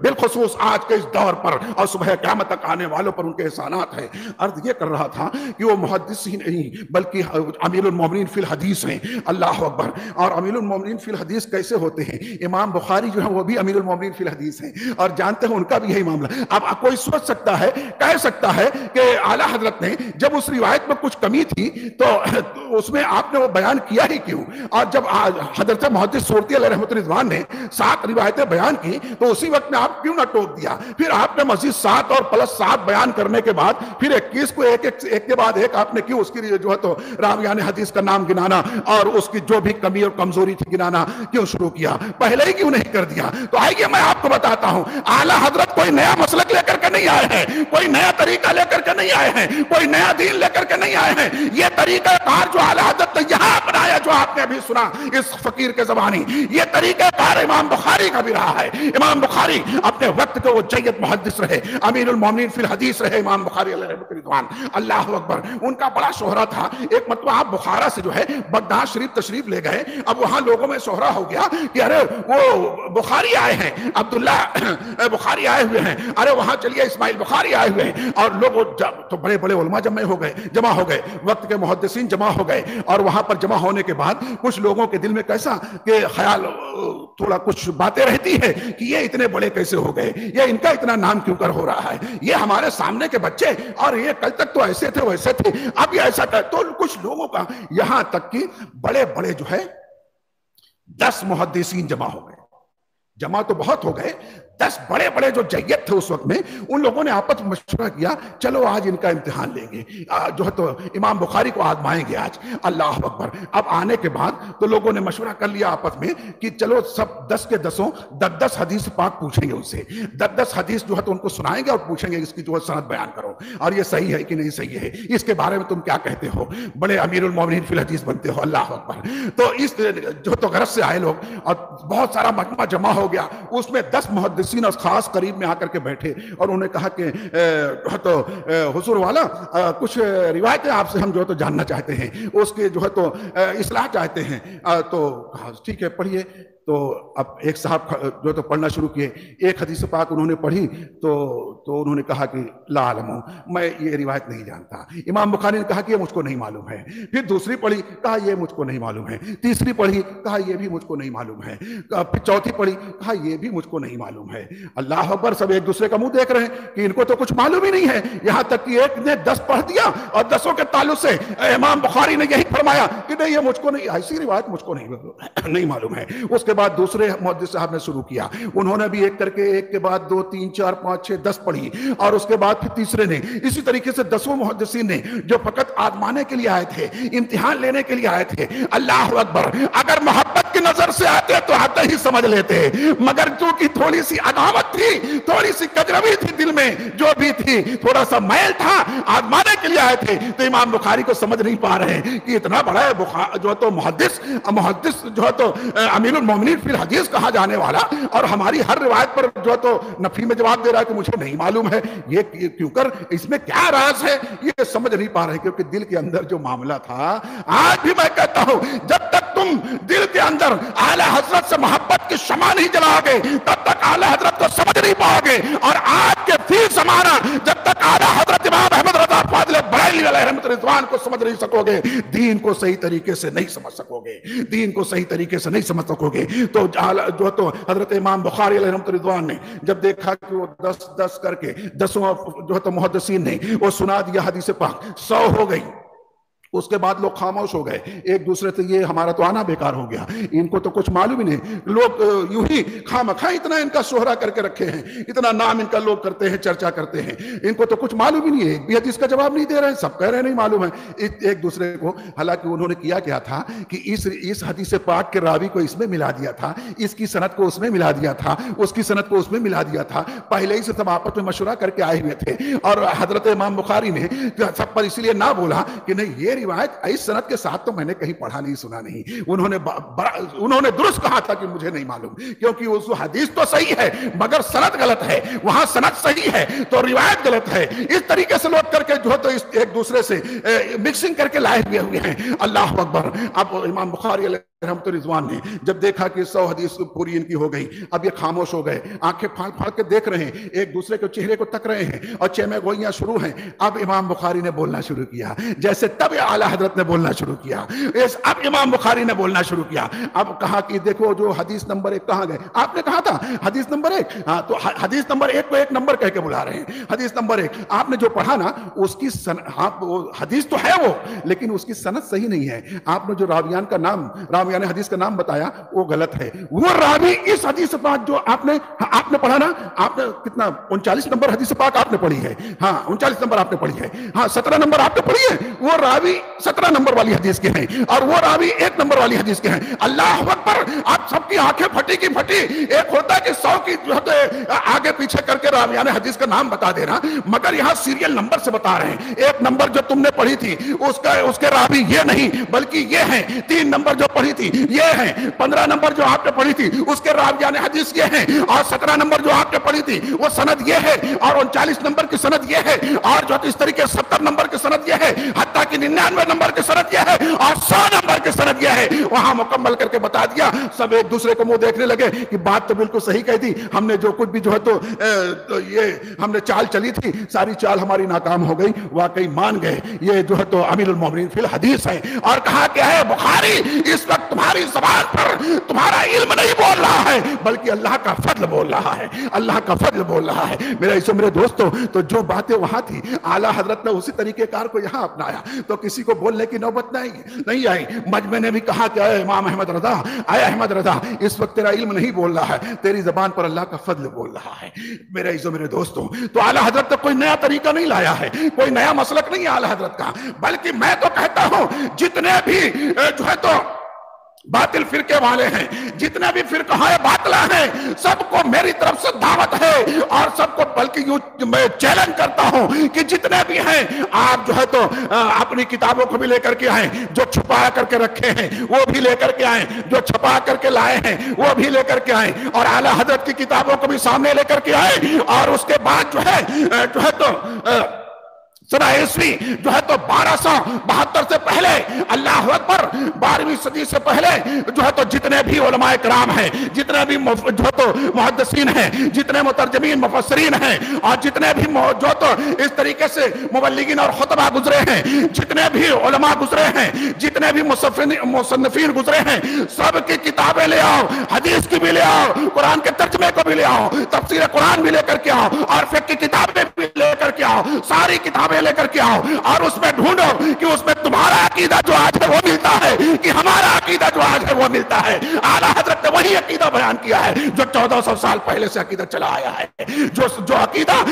بالخصوص آج کے اس دور پر اور صبح قیامت تک آنے والوں پر ان کے احسانات ہیں. عرض یہ کر رہا تھا کہ وہ محدث ہی نہیں بلکہ امیر المومنین فی الحدیث ہیں. اللہ اکبر. اور امیر المومنین فی الحدیث کیسے ہوتے ہیں؟ امام بخاری جو ہے وہ بھی امیر المومنین فی الحدیث ہیں اور جانتے ہیں ان کا بھی یہی معاملہ. اب کوئی سوچ سکتا ہے, کہہ سکتا ہے کہ اعلیٰ حضرت نے جب اس روایت میں کچھ کمی تھی تو اس میں آپ نے وہ بیان کیا ہی کیوں, اور جب حضرت محدث صورتی علیہ رحمۃ رضوان نے 7 روایتیں بیان کی تو اسی وقت میں آپ کیوں نہ ٹوک دیا؟ پھر آپ نے مزید 7 اور پلس 7 بیان کرنے کے بعد پھر 21 کو ایک کے بعد ایک آپ نے کیوں اس کی جو ہے تو راویان حدیث کا نام گنانا اور اس کی جو بھی کمی اور کمزوری تھی گنانا کیوں شروع کیا؟ پہلے ہی کیوں نہیں کر دیا؟ تو آئیے میں آپ کو بتاتا ہوں، اعلیٰ حضرت کوئی نیا مسلک لے کر کے نہیں آئے ہیں، کوئی نیا طریقہ لے کر کے نہیں آئے ہیں، کوئی نیا دین لے کر کے نہیں آئے ہیں. یہ طریقہ کار جو اعلیٰ حضرت نے یہاں اپنایا، جو آپ نے ابھی سنا اس فقیر کے زبانی، یہ طریقہ کار امام بخاری کا بھی رہا ہے. امام بخاری اپنے وقت کے وہ جید محدث رہے، امیر المومنین فی الحدیث رہے امام بخاری علیہ رضوان. اللہ اکبر. ان کا بڑا شہرہ تھا. ایک مرتبہ آپ بخارا سے جو ہے بغداد شریف تشریف لے گئے. اب وہاں لوگوں میں شہرہ ہو گیا کہ ارے وہ بخاری آئے ہیں، عبداللہ بخاری آئے ہوئے ہیں، ارے وہاں چلیے اسماعیل بخاری آئے ہوئے ہیں. اور لوگ تو بڑے بڑے علماء جمع ہو گئے، وقت کے محدثین جمع ہو گئے. اور وہاں پر جمع ہونے کے بعد کچھ لوگوں کے دل میں کیسا کہ خیال، تھوڑا کچھ باتیں رہتی ہے کہ یہ اتنے بڑے کیسے ہو گئے، یہ ان کا اتنا نام کیوں کر ہو رہا ہے، یہ ہمارے سامنے کے بچے، اور یہ کل تک تو ایسے تھے ویسے تھے، اب یہ ایسا کر. تو کچھ لوگوں کا یہاں تک کہ بڑے بڑے جو ہے 10 محدثین جمع ہو گئے. جمع تو بہت ہو گئے، 10 بڑے بڑے جو جید تھے اس وقت میں، ان لوگوں نے آپس میں مشورہ کیا، چلو آج ان کا امتحان لیں گے، جو ہے تو امام بخاری کو آزمائیں گے آج. اللہ اکبر. اب آنے کے بعد تو لوگوں نے مشورہ کر لیا آپس میں کہ چلو سب 10 کے 10 حدیث پاک پوچھیں گے ان سے، 10 حدیث جو ہے تو ان کو سنائیں گے اور پوچھیں گے اس کی جو ہے سند بیان کرو، اور یہ صحیح ہے کہ نہیں صحیح ہے، اس کے بارے میں تم کیا کہتے ہو، بڑے امیر المومنین فی الحدیث بنتے ہو. اللہ اکبر. تو اس جو تو غرض سے آئے لوگ، اور بہت سارا مجمع جمع ہو گیا. اس میں 10 محدثین اور خاص قریب میں آ کر کے بیٹھے، اور انہوں نے کہا کہ تو حضور والا کچھ روایتیں آپ سے ہم جو ہے تو جاننا چاہتے ہیں، اس کے جو ہے تو اصلاح چاہتے ہیں. تو ٹھیک ہے پڑھیے. تو اب ایک صاحب جو تو پڑھنا شروع کیے. ایک حدیث پاک انہوں نے پڑھی تو انہوں نے کہا کہ لا علم، میں یہ روایت نہیں جانتا. امام بخاری نے کہا کہ یہ مجھ کو نہیں معلوم ہے. پھر دوسری پڑھی، کہا یہ مجھ کو نہیں معلوم ہے. تیسری پڑھی، کہا یہ بھی مجھ کو نہیں معلوم ہے. پھر چوتھی پڑھی، کہا یہ بھی مجھ کو نہیں معلوم ہے. اللہ اکبر. سب ایک دوسرے کا منہ دیکھ رہے ہیں کہ ان کو تو کچھ معلوم ہی نہیں ہے. یہاں تک کہ ایک نے 10 پڑھ دیا اور 10 کے تعلق سے امام بخاری نے یہی فرمایا کہ نہیں یہ مجھ کو نہیں، ایسی روایت مجھ کو نہیں معلوم ہے. اس کے بعد دوسرے محدث صاحب نے شروع کیا، انہوں نے بھی ایک کر کے ایک کے بعد 2 3 4 5 6 10 پڑھی. اور اس کے بعد پھر تیسرے نے، اسی طریقے سے 10 محدثین نے جو فقط آزمانے کے لیے آئے تھے، امتحان لینے کے لیے آئے تھے. اللہ اکبر. اگر محبت کی نظر سے آتے تو آتے ہی سمجھ لیتے، مگر چونکہ تھوڑی سی عداوت تھی، تھوڑی سی کجروی تھی دل میں، جو بھی تھی تھوڑا سا میل تھا، آزمانے کے لیے آئے تھے، تو امام بخاری کو سمجھ نہیں پا رہے کہ اتنا بڑا جو ہے تو محدث جو ہے تو امیر المومنین فی الحدیث کہا جانے والا، اور ہماری ہر روایت پر جو ہے تو نفی میں جواب دے رہا ہے کہ مجھے نہیں معلوم ہے، یہ کیوں کر، اس میں کیا راز ہے، یہ سمجھ نہیں پا رہے. کیونکہ دل کے اندر جو معاملہ تھا، آج بھی میں کہتا ہوں جب تک تم دل کے اندر اعلی حضرت سے محبت کی شمع نہیں جلاؤ گے تب تک اعلی حضرت کو سمجھ نہیں پاؤ گے. اور آج کے فی زمانہ جب تک اعلی حضرت امام احمد رضا فاضل بریلوی علیہ رحمۃ رضوان کو سمجھ نہیں سکو گے، دین کو صحیح طریقے سے نہیں سمجھ سکو گے، دین کو صحیح طریقے سے نہیں سمجھ سکو گے. تو جو تو حضرت امام بخاری علیہ رحمۃ رضوان نے جب دیکھا کہ وہ 10 کر کے 10 جو ہے تو محدثین نے وہ سنا دیا حدیث پاک، 100 ہو گئی. اس کے بعد لوگ خاموش ہو گئے ایک دوسرے سے، یہ ہمارا تو آنا بیکار ہو گیا، ان کو تو کچھ معلوم ہی نہیں. لوگ یوں ہی خامخواہ اتنا ان کا شہرہ کر کے رکھے ہیں، اتنا نام ان کا لوگ کرتے ہیں، چرچا کرتے ہیں، ان کو تو کچھ معلوم ہی نہیں ہے، ایک بھی حدیث کا جواب نہیں دے رہے ہیں، سب کہہ رہے ہیں نہیں معلوم ہے ایک دوسرے کو. حالانکہ انہوں نے کیا تھا کہ اس حدیث پاک کے راوی کو اس میں ملا دیا تھا، اس کی سند کو اس میں ملا دیا تھا، اس کی سند کو اس میں ملا دیا تھا. پہلے ہی سے سب آپس میں مشورہ کر کے آئے ہوئے تھے. اور حضرت امام بخاری نے سب پر اس لیے نہ بولا کہ نہیں یہ روایت اس سند کے ساتھ تو میں نے کہیں پڑھا نہیں سنا نہیں. انہوں نے درست کہا تھا کہ مجھے نہیں معلوم، کیونکہ اس حدیث تو صحیح ہے مگر سند غلط ہے، وہاں سند صحیح ہے تو روایت غلط ہے. اس طریقے سے لوگ کر کے جو ہے تو ایک دوسرے سے مکسنگ کر کے لائے ہوئے ہیں. اللہ اکبر. اب امام بخاری علیہ رحمۃ رضوان نے جب دیکھا کہ 100 حدیث پوری ان کی ہو گئی، اب یہ خاموش ہو گئے، آنکھیں پھاڑ پھاڑ کے دیکھ رہے ہیں، ایک دوسرے کے چہرے کو تک رہے ہیں، اور چیمے گوئیاں شروع ہیں. اب امام بخاری نے بولنا شروع کیا، جیسے تب اعلیٰ حضرت نے بولنا شروع کیا، اب امام بخاری نے بولنا شروع کیا. اب کہا کہ دیکھو جو حدیث نمبر 1 کہاں گئے، آپ نے کہا تھا حدیث نمبر 1، ہاں تو حدیث نمبر 1 کو 1 نمبر کہہ کے بلا رہے ہیں. حدیث نمبر 1 آپ نے جو پڑھا نا، اس کی حدیث تو ہے وہ، لیکن اس کی سند صحیح نہیں ہے. آپ نے جو راویان کا نام راویان حدیث کا نام بتایا وہ غلط ہے. وہ راوی اس حدیث پاک جو آپ نے پڑھا نا, آپ نے کتنا 39 نمبر حدیث پاک آپ نے پڑھی ہے, ہاں 39 نمبر آپ نے پڑھی ہے, ہاں 17 نمبر آپ نے پڑھی ہے, وہ راوی 17 نمبر والی حدیث کے ہیں اور وہ راوی 1 نمبر والی حدیث کے ہیں. اللہ اکبر, آپ سب کی آنکھیں پھٹی کی پھٹی. ایک ہوتا ہے کہ 100 کی جو ہے آگے پیچھے کر کے راویان حدیث کا نام بتا دینا, مگر یہاں سیریل نمبر سے بتا رہے ہیں. 1 نمبر جو تم نے پڑھی تھی اس کے راوی یہ نہیں بلکہ یہ ہیں. 3 نمبر جو پڑھی تھی یہ ہیں. 15 نمبر جو آپ نے پڑھی تھی اس کے راویان حدیث یہ ہیں, اور 17 نمبر جو آپ نے پڑھی تھی وہ سند یہ ہے, اور 39 نمبر کی سند یہ ہے, اور جو اس طریقے 70 نمبر کی سند یہ ہے, حتیٰ کہ 99 نمبر کی سند یہ ہے, اور 100 نمبر کی سند یہ ہے. وہاں مکمل کر کے بتا دیا. سب ایک دوسرے کو منہ دیکھنے لگے کہ بات تو بالکل صحیح کہی تھی, ہم نے جو کچھ بھی جو ہے تو یہ ہم نے چال چلی تھی ساری چال ہماری ناکام ہو گئی. واقعی مان گئے یہ جو ہے تو امیر المومنین فی الحدیث ہے. اور کہا کہ ہے بخاری اس وقت تمہاری زبان پر تمہارا علم نہیں بول رہا ہے بلکہ اللہ کا فضل بول رہا ہے, اللہ کا فضل بول رہا ہے. میرے دوستوں, تو جو باتیں وہاں تھی اعلیٰ حضرت نے اسی طریقے کار کو یہاں اپنایا تو کسی کو بولنے کی نوبت نہیں آئی. مجمع نے بھی کہا کہ اے امام احمد رضا, اے احمد رضا, اس وقت تیرا علم نہیں بول رہا ہے, تیری زبان پر اللہ کا فضل بول رہا ہے. میرے دوستوں, تو اعلیٰ حضرت نے کوئی نیا طریقہ نہیں لایا ہے, کوئی نیا مسلک نہیں ہے اعلیٰ حضرت کا, بلکہ میں تو کہتا ہوں جتنے بھی جو ہے تو باطل فرقے والے ہیں, جتنے بھی فرقہ باطلہ ہیں, سب کو میری طرف سے دعوت ہے, اور سب کو بلکہ یوں میں چیلنج کرتا ہوں کہ جتنے بھی ہیں آپ جو ہے تو اپنی کتابوں کو بھی لے کر کے آئیں, جو چھپا کر کے رکھے ہیں وہ بھی لے کر کے آئیں, جو چھپا کر کے لائے ہیں وہ بھی لے کر کے آئیں, اور اعلیٰ حضرت کی کتابوں کو بھی سامنے لے کر کے آئیں. اور اس کے بعد جو ہے تو سنہ عیسوی جو ہے تو 1272 سے پہلے, اللہ اکبر, 12ویں صدی سے پہلے جو ہے تو جتنے بھی علماء کرام ہیں, جتنے بھی جو ہے تو محدثین ہیں, جتنے مترجمین مفسرین ہیں, اور جتنے بھی جو تو اس طریقے سے مبلغین اور خطبہ گزرے ہیں, جتنے بھی علماء گزرے ہیں, جتنے بھی مصنفین گزرے ہیں, سب کی کتابیں لے آؤ, حدیث کی بھی لے آؤ, قرآن کے ترجمے کو بھی لے آؤ, تفسیر قرآن بھی لے کر کے آؤ, اور فقہ کی کتابیں بھی لے کر کے آؤ, ساری کتابیں لے کر کے آؤ, اور اس میں ڈھونڈو کہ اس میں تمہارا عقیدہ جو آج ہے وہ ملتا ہے کہ ہمارا عقیدہ جو آج ہے وہ ملتا ہے. اعلیٰ حضرت نے وہی عقیدہ بیان کیا ہے جو 1400 سال پہلے سے عقیدہ چلا آیا ہے. جو عقیدہ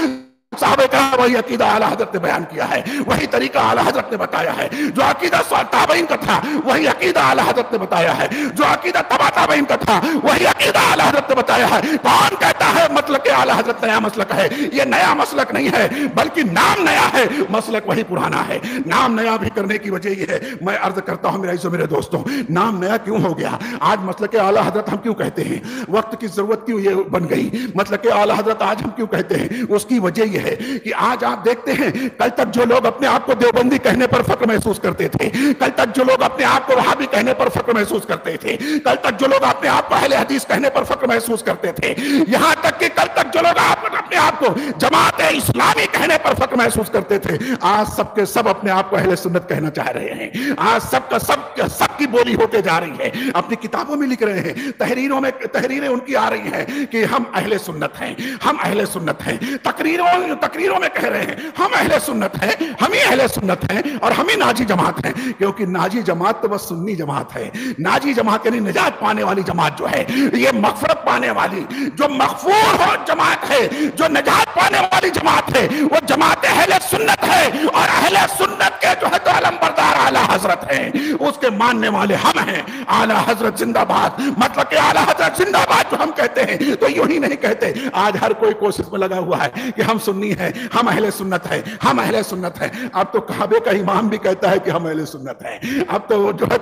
صحابہ کرام, وہی عقیدہ اعلیٰ حضرت نے بیان کیا ہے, وہی طریقہ اعلیٰ حضرت نے بتایا ہے. جو عقیدہ تابعین کا تھا وہی عقیدہ اعلیٰ حضرت نے بتایا ہے. جو عقیدہ تبع تابعین کا تھا وہی عقیدہ اعلیٰ حضرت نے بتایا ہے. کون کہتا ہے مسلک اعلیٰ حضرت نیا مسلک ہے؟ یہ نیا مسلک نہیں ہے بلکہ نام نیا ہے, مسلک وہی پرانا ہے. نام نیا بھی کرنے کی وجہ یہ ہے, میں عرض کرتا ہوں میرے دوستوں, نام نیا کیوں ہو گیا؟ آج مسلک اعلیٰ حضرت ہم کیوں کہتے ہیں؟ وقت کی ضرورت کیوں یہ بن گئی؟ مسلک اعلیٰ حضرت آج ہم کیوں کہتے ہیں؟ اس کی وجہ یہ ہے کہ آج آپ دیکھتے ہیں, کل تک جو لوگ اپنے آپ کو دیوبندی کہنے پر فخر محسوس کرتے تھے, کل تک جو لوگ اپنے آپ کو وہابی کہنے پر فخر محسوس کرتے تھے, کل تک جو لوگ اپنے آپ کو اہل حدیث کہنے پر فخر محسوس کرتے تھے, یہاں تک کہ کل تک جو لوگ اپنے آپ کو جماعت اسلامی کہنے پر فخر محسوس کرتے تھے, آج سب کے سب اپنے آپ کو اہل سنت کہنا چاہ رہے ہیں. آج سب کی بولی ہوتے جا رہی ہے, اپنی کتابوں میں لکھ رہے ہیں, تحریریں ان کی آ رہی ہیں کہ ہم اہل سنت ہیں, ہم اہل سنت ہیں. تقریروں میں کہہ رہے ہیں ہم اہل سنت ہیں, ہم ہی اہل سنت ہیں, اور ہم ہی ناجی جماعت ہیں. کیونکہ ناجی جماعت تو بس سنی جماعت ہے. ناجی جماعت یعنی نجات پانے والی جماعت جو ہے, یہ مغفرت پانے والی جو مغفور ہو جماعت ہے, جو نجات پانے والی جماعت ہے, وہ جماعت اہل سنت ہے. اور اہل سنت کے جو ہے تو علم بردار اعلیٰ حضرت ہیں, اس کے ماننے والے ہم ہیں. اعلیٰ حضرت زندہ باد, مطلب کہ اعلیٰ حضرت زندہ باد جو ہم کہتے ہیں تو یوں ہی نہیں کہتے. آج ہر کوئی کوشش میں لگا ہوا ہے کہ ہم سنی ہیں, ہم اہل سنت ہیں, ہم اہل سنت ہیں. اب تو کعبے کا امام بھی کہتا ہے کہ ہم اہل سنت ہیں. اب تو جو ہے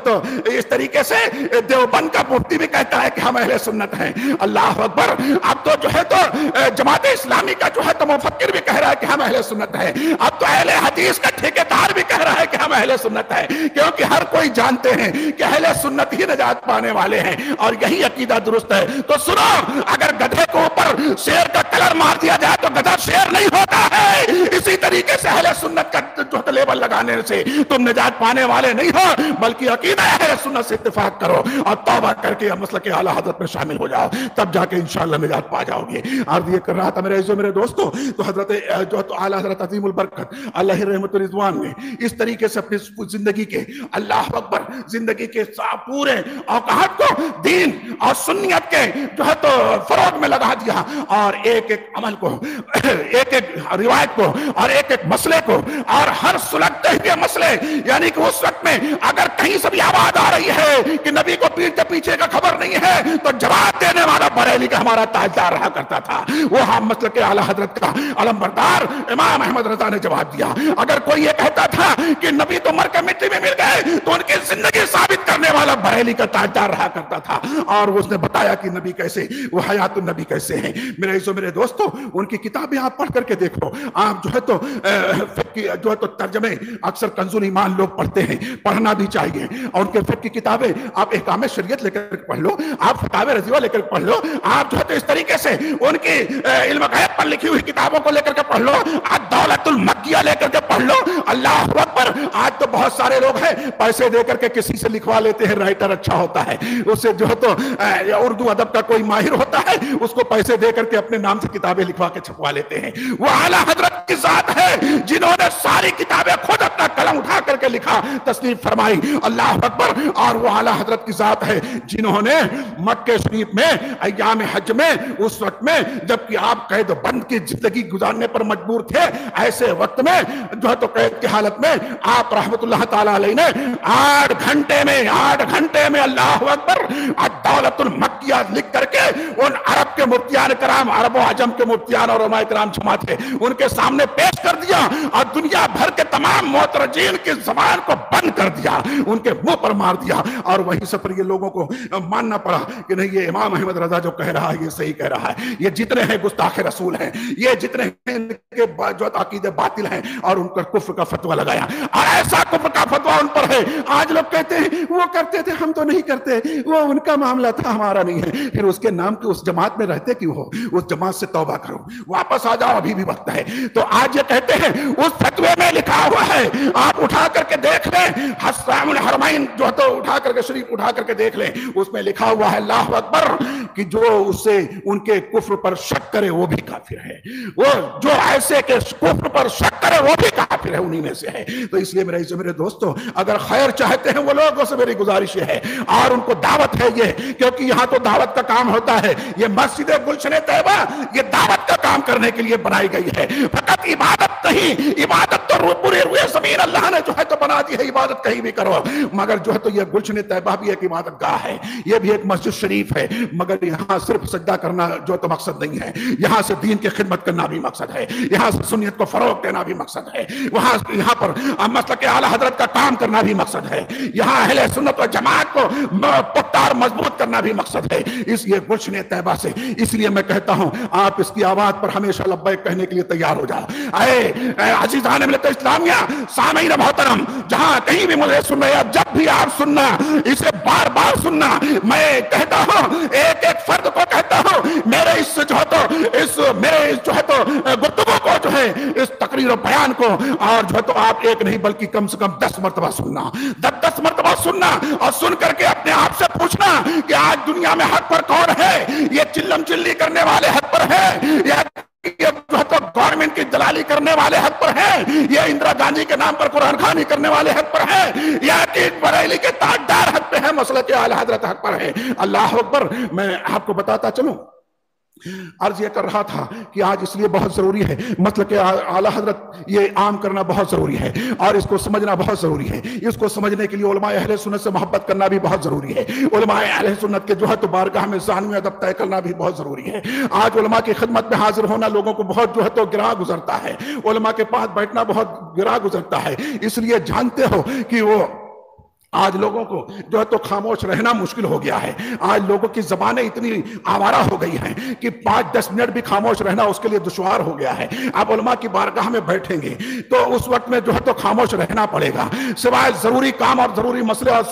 تو اس طریقے سے دیوبند کا مفتی بھی کہتا ہے کہ ہم اہل سنت ہیں. اللہ اکبر. اب تو جو ہے تو جماعت اسلامی کا جو ہے تو مفکر بھی کہہ رہا ہے کہ ہم اہل سنت ہیں. اب تو اہل حدیث کا ٹھیکیدار بھی کہہ رہا ہے کہ ہم اہل سنت ہیں, کیونکہ ہر کوئی جانتے ہیں کہ اہل سنت ہی نجات پانے والے ہیں, اور یہی عقیدہ درست ہے. تو سنو, اگر گدھے کو اوپر شیر کا کلر مار دیا جائے تو گدھا شیر نہیں ہوتا ہے. اسی طریقے سے اہل سنت کا جو لیبل لگانے سے تم نجات پانے والے نہیں ہو, بلکہ عقیدہ اہل سنت سے اتفاق کرو اور توبہ کر کے مسلک اعلیٰ حضرت میں شامل ہو جاؤ, تب جا کے انشاءاللہ نجات پا جاؤ گے. عرض یہ کر رہا تھا میرے دوستوں, تو حضرت جو اعلیٰ حضرت عظیم البرکت اللہ رحمت رضوان نے اس طریقے طریقے سے اپنی زندگی کے اللہ اکبر زندگی کے پورے اوقات کو دین اور سنیت کے جو ہے تو فروغ میں لگا دیا، اور ایک ایک عمل کو، ایک ایک روایت کو، اور ایک ایک مسئلے کو، اور ہر سلگتے ہوئے مسئلے، یعنی کہ اس وقت میں اگر کہیں سے بھی آواز آ رہی ہے کہ نبی کو پیٹ کے پیچھے کا خبر نہیں ہے تو جواب دینے والا بریلی کا ہمارا تاجدار رہا کرتا تھا، وہ ہم مسلک اعلی حضرت کا علمبردار امام احمد رضا نے جواب دیا۔ اگر کوئی یہ کہتا تھا کہ نبی تو مر کے مٹی میں مل گئے تو ان کی زندگی ثابت کرنے والا بریلی کا تاجدار رہا کرتا تھا، اور اس نے بتایا کہ نبی کیسے، وہ حیات النبی کیسے ہیں۔ میرے عزیزو میرے دوستو، ان کی کتابیں آپ پڑھ کر کے دیکھو، آپ جو ہے تو فقہ جو ہے تو ترجمے اکثر کنز الایمان لوگ پڑھتے ہیں، پڑھنا بھی چاہیے، اور ان کے فقہ کی کتابیں آپ احکام شریعت لے کر پڑھ لو، آپ فتاوی رضیہ لے کر پڑھ لو، آپ جو ہے تو اس طریقے سے ان کی علم غیب پر لکھی ہوئی کتابوں کو لے کر کے پڑھ لو، الدولۃ المکیہ لے کر کے پڑھ لو۔ اللہ اکبر، آج تو بہت سارے لوگ ہیں پیسے دے کر کے کسی سے لکھوا لیتے ہیں، رائٹر اچھا ہوتا ہے، اس سے جو ہے تو اردو ادب کا کوئی ماہر ہوتا ہے، اس کو پیسے دے کر کے اپنے نام سے کتابیں لکھوا کے چھپوا لیتے ہیں۔ وہ اعلیٰ حضرت کی ذات ہے جنہوں نے ساری کتابیں خود اپنا قلم اٹھا کر کے لکھا، تصنیف فرمائی، اللہ اکبر، اور وہ اعلیٰ حضرت کی ذات ہے جنہوں نے مکہ شریف میں ایام حج میں، اس وقت میں جبکہ آپ قید بند کی زندگی گزارنے پر مجبور تھے، ایسے وقت میں جو ہے تو قید کی حالت میں آپ رحمت اللہ تعالیٰ علیہ نے 8 گھنٹے میں اللہ اکبر الدولۃ المکیہ لکھ کر کے ان عرب کے مفتیان کرام، عرب و عجم کے مفتیان اور علماء کرام جمع تھے، ان کے سامنے پیش کر دیا، اور دنیا بھر کے تمام معترضین کی زبان کو بند کر دیا، ان کے منہ پر مار دیا، اور وہیں سے پھر یہ لوگوں کو ماننا پڑا کہ نہیں، یہ امام احمد رضا جو کہہ رہا ہے یہ صحیح کہہ رہا ہے، یہ جتنے ہیں گستاخ رسول ہیں، یہ جتنے ہیں ان کے جو عقیدے باطل ہیں، اور ان پر کفر کا فتویٰ لگایا، اور ایسا کفر کا فتویٰ ان پر ہے۔ آج لوگ کہتے ہیں وہ کرتے تھے، ہم تو نہیں کرتے، وہ ان کا معاملہ تھا، ہمارا نہیں ہے۔ پھر اس کے نام کے اس جماعت میں رہتے کیوں ہو؟ اس جماعت سے توبہ کرو، واپس آ جاؤ، ابھی بھی وقت ہے۔ تو آج یہ کہتے ہیں اس فتوے میں لکھا ہوا ہے، آپ اٹھا کر کے دیکھ لیں، حسام الحرمین جو تو اٹھا کر کے شریف اٹھا کر کے دیکھ لیں، اس میں لکھا ہوا ہے اللہ اکبر کہ جو اسے ان کے کفر پر شک کرے وہ بھی کافر ہے، وہ جو ایسے کے کفر پر شک کرے وہ بھی کافر ہے، انہی میں سے ہے۔ تو اس لیے میرے دوستو، اگر خیر چاہتے ہیں وہ لوگوں سے میری گزارش ہے، اور ان کو دعوت ہے یہ، کیونکہ یہاں تو دعوت کا کام ہوتا ہے، یہ مسجد گلشن طیبہ یہ دعوت کا کام کرنے کے لیے بنائی گئی ہے، فقط عبادت نہیں، عبادت تو پورے روئے زمین اللہ نے جو ہے تو بنا دی ہے، عبادت کہیں بھی کرو، مگر جو ہے تو یہ گلشن طیبہ بھی ایک عبادت گاہ ہے، یہ بھی ایک مسجد شریف ہے، مگر یہاں صرف سجدہ کرنا جو تو مقصد نہیں ہے، یہاں سے دین کی خدمت کرنا بھی مقصد ہے، یہاں سے سنیت کو فروغ دینا بھی مقصد ہے، یہاں پر مسلک اعلیٰ حضرت کا کام کرنا بھی مقصد ہے، یہاں اہل سنت و جماعت کو پختہ اور مضبوط کرنا بھی مقصد ہے، اس لیے گلشن طیبہ سے۔ اس لیے میں کہتا ہوں آپ اس کی آواز پر ہمیشہ لبیک کہنے کے لیے تیار ہو جاؤ۔ اے عزیزان ملت اسلامیہ، سامعین محترم، جہاں کہیں بھی مجھے سن رہے، جب بھی آپ سننا، اسے بار بار سننا، میں کہتا ہوں ایک ایک فرد کو کہتا ہوں، میرے اس جو ہے تو گفتگو کو جو ہے، اس تقریر و بیان کو، اور جو ہے تو آپ ایک نہیں بلکہ کم سے کم 10 مرتبہ سننا، 10 مرتبہ سننا، اور سن کر کے اپنے آپ سے پوچھنا کہ آج دنیا میں حق پر کون ہے؟ یہ چلم چلی کرنے والے حق پر ہے، یا جو ہے تو گورنمنٹ کی دلالی کرنے والے حق پر ہیں، یا اندرا گاندھی کے نام پر قرآن خوانی کرنے والے حق پر ہیں، یا کہ بریلی کے تاجدار حق پہ ہیں، مسلک اعلیٰ حضرت حق پر ہے۔ اللہ اکبر، میں آپ کو بتاتا چلوں، عرض یہ کر رہا تھا کہ آج اس لیے بہت ضروری ہے، مسلک اعلیٰ حضرت یہ عام کرنا بہت ضروری ہے، اور اس کو سمجھنا بہت ضروری ہے۔ اس کو سمجھنے کے لیے علماء اہل سنت سے محبت کرنا بھی بہت ضروری ہے، علماء اہل سنت کے جو ہے تو بارگاہ میں ثانوی ادب طے کرنا بھی بہت ضروری ہے۔ آج علماء کی خدمت میں حاضر ہونا لوگوں کو بہت جو ہے تو گراں گزرتا ہے، علماء کے پاس بیٹھنا بہت گراں گزرتا ہے، اس لیے جانتے ہو کہ وہ آج لوگوں کو جو ہے تو خاموش رہنا مشکل ہو گیا ہے، آج لوگوں کی زبانیں اتنی آوارہ ہو گئی ہیں کہ 5-10 منٹ بھی خاموش رہنا اس کے لیے دشوار ہو گیا ہے۔ آپ علماء کی بارگاہ میں بیٹھیں گے تو اس وقت میں جو ہے تو خاموش رہنا پڑے گا، سوائے ضروری کام اور ضروری مسئلے اور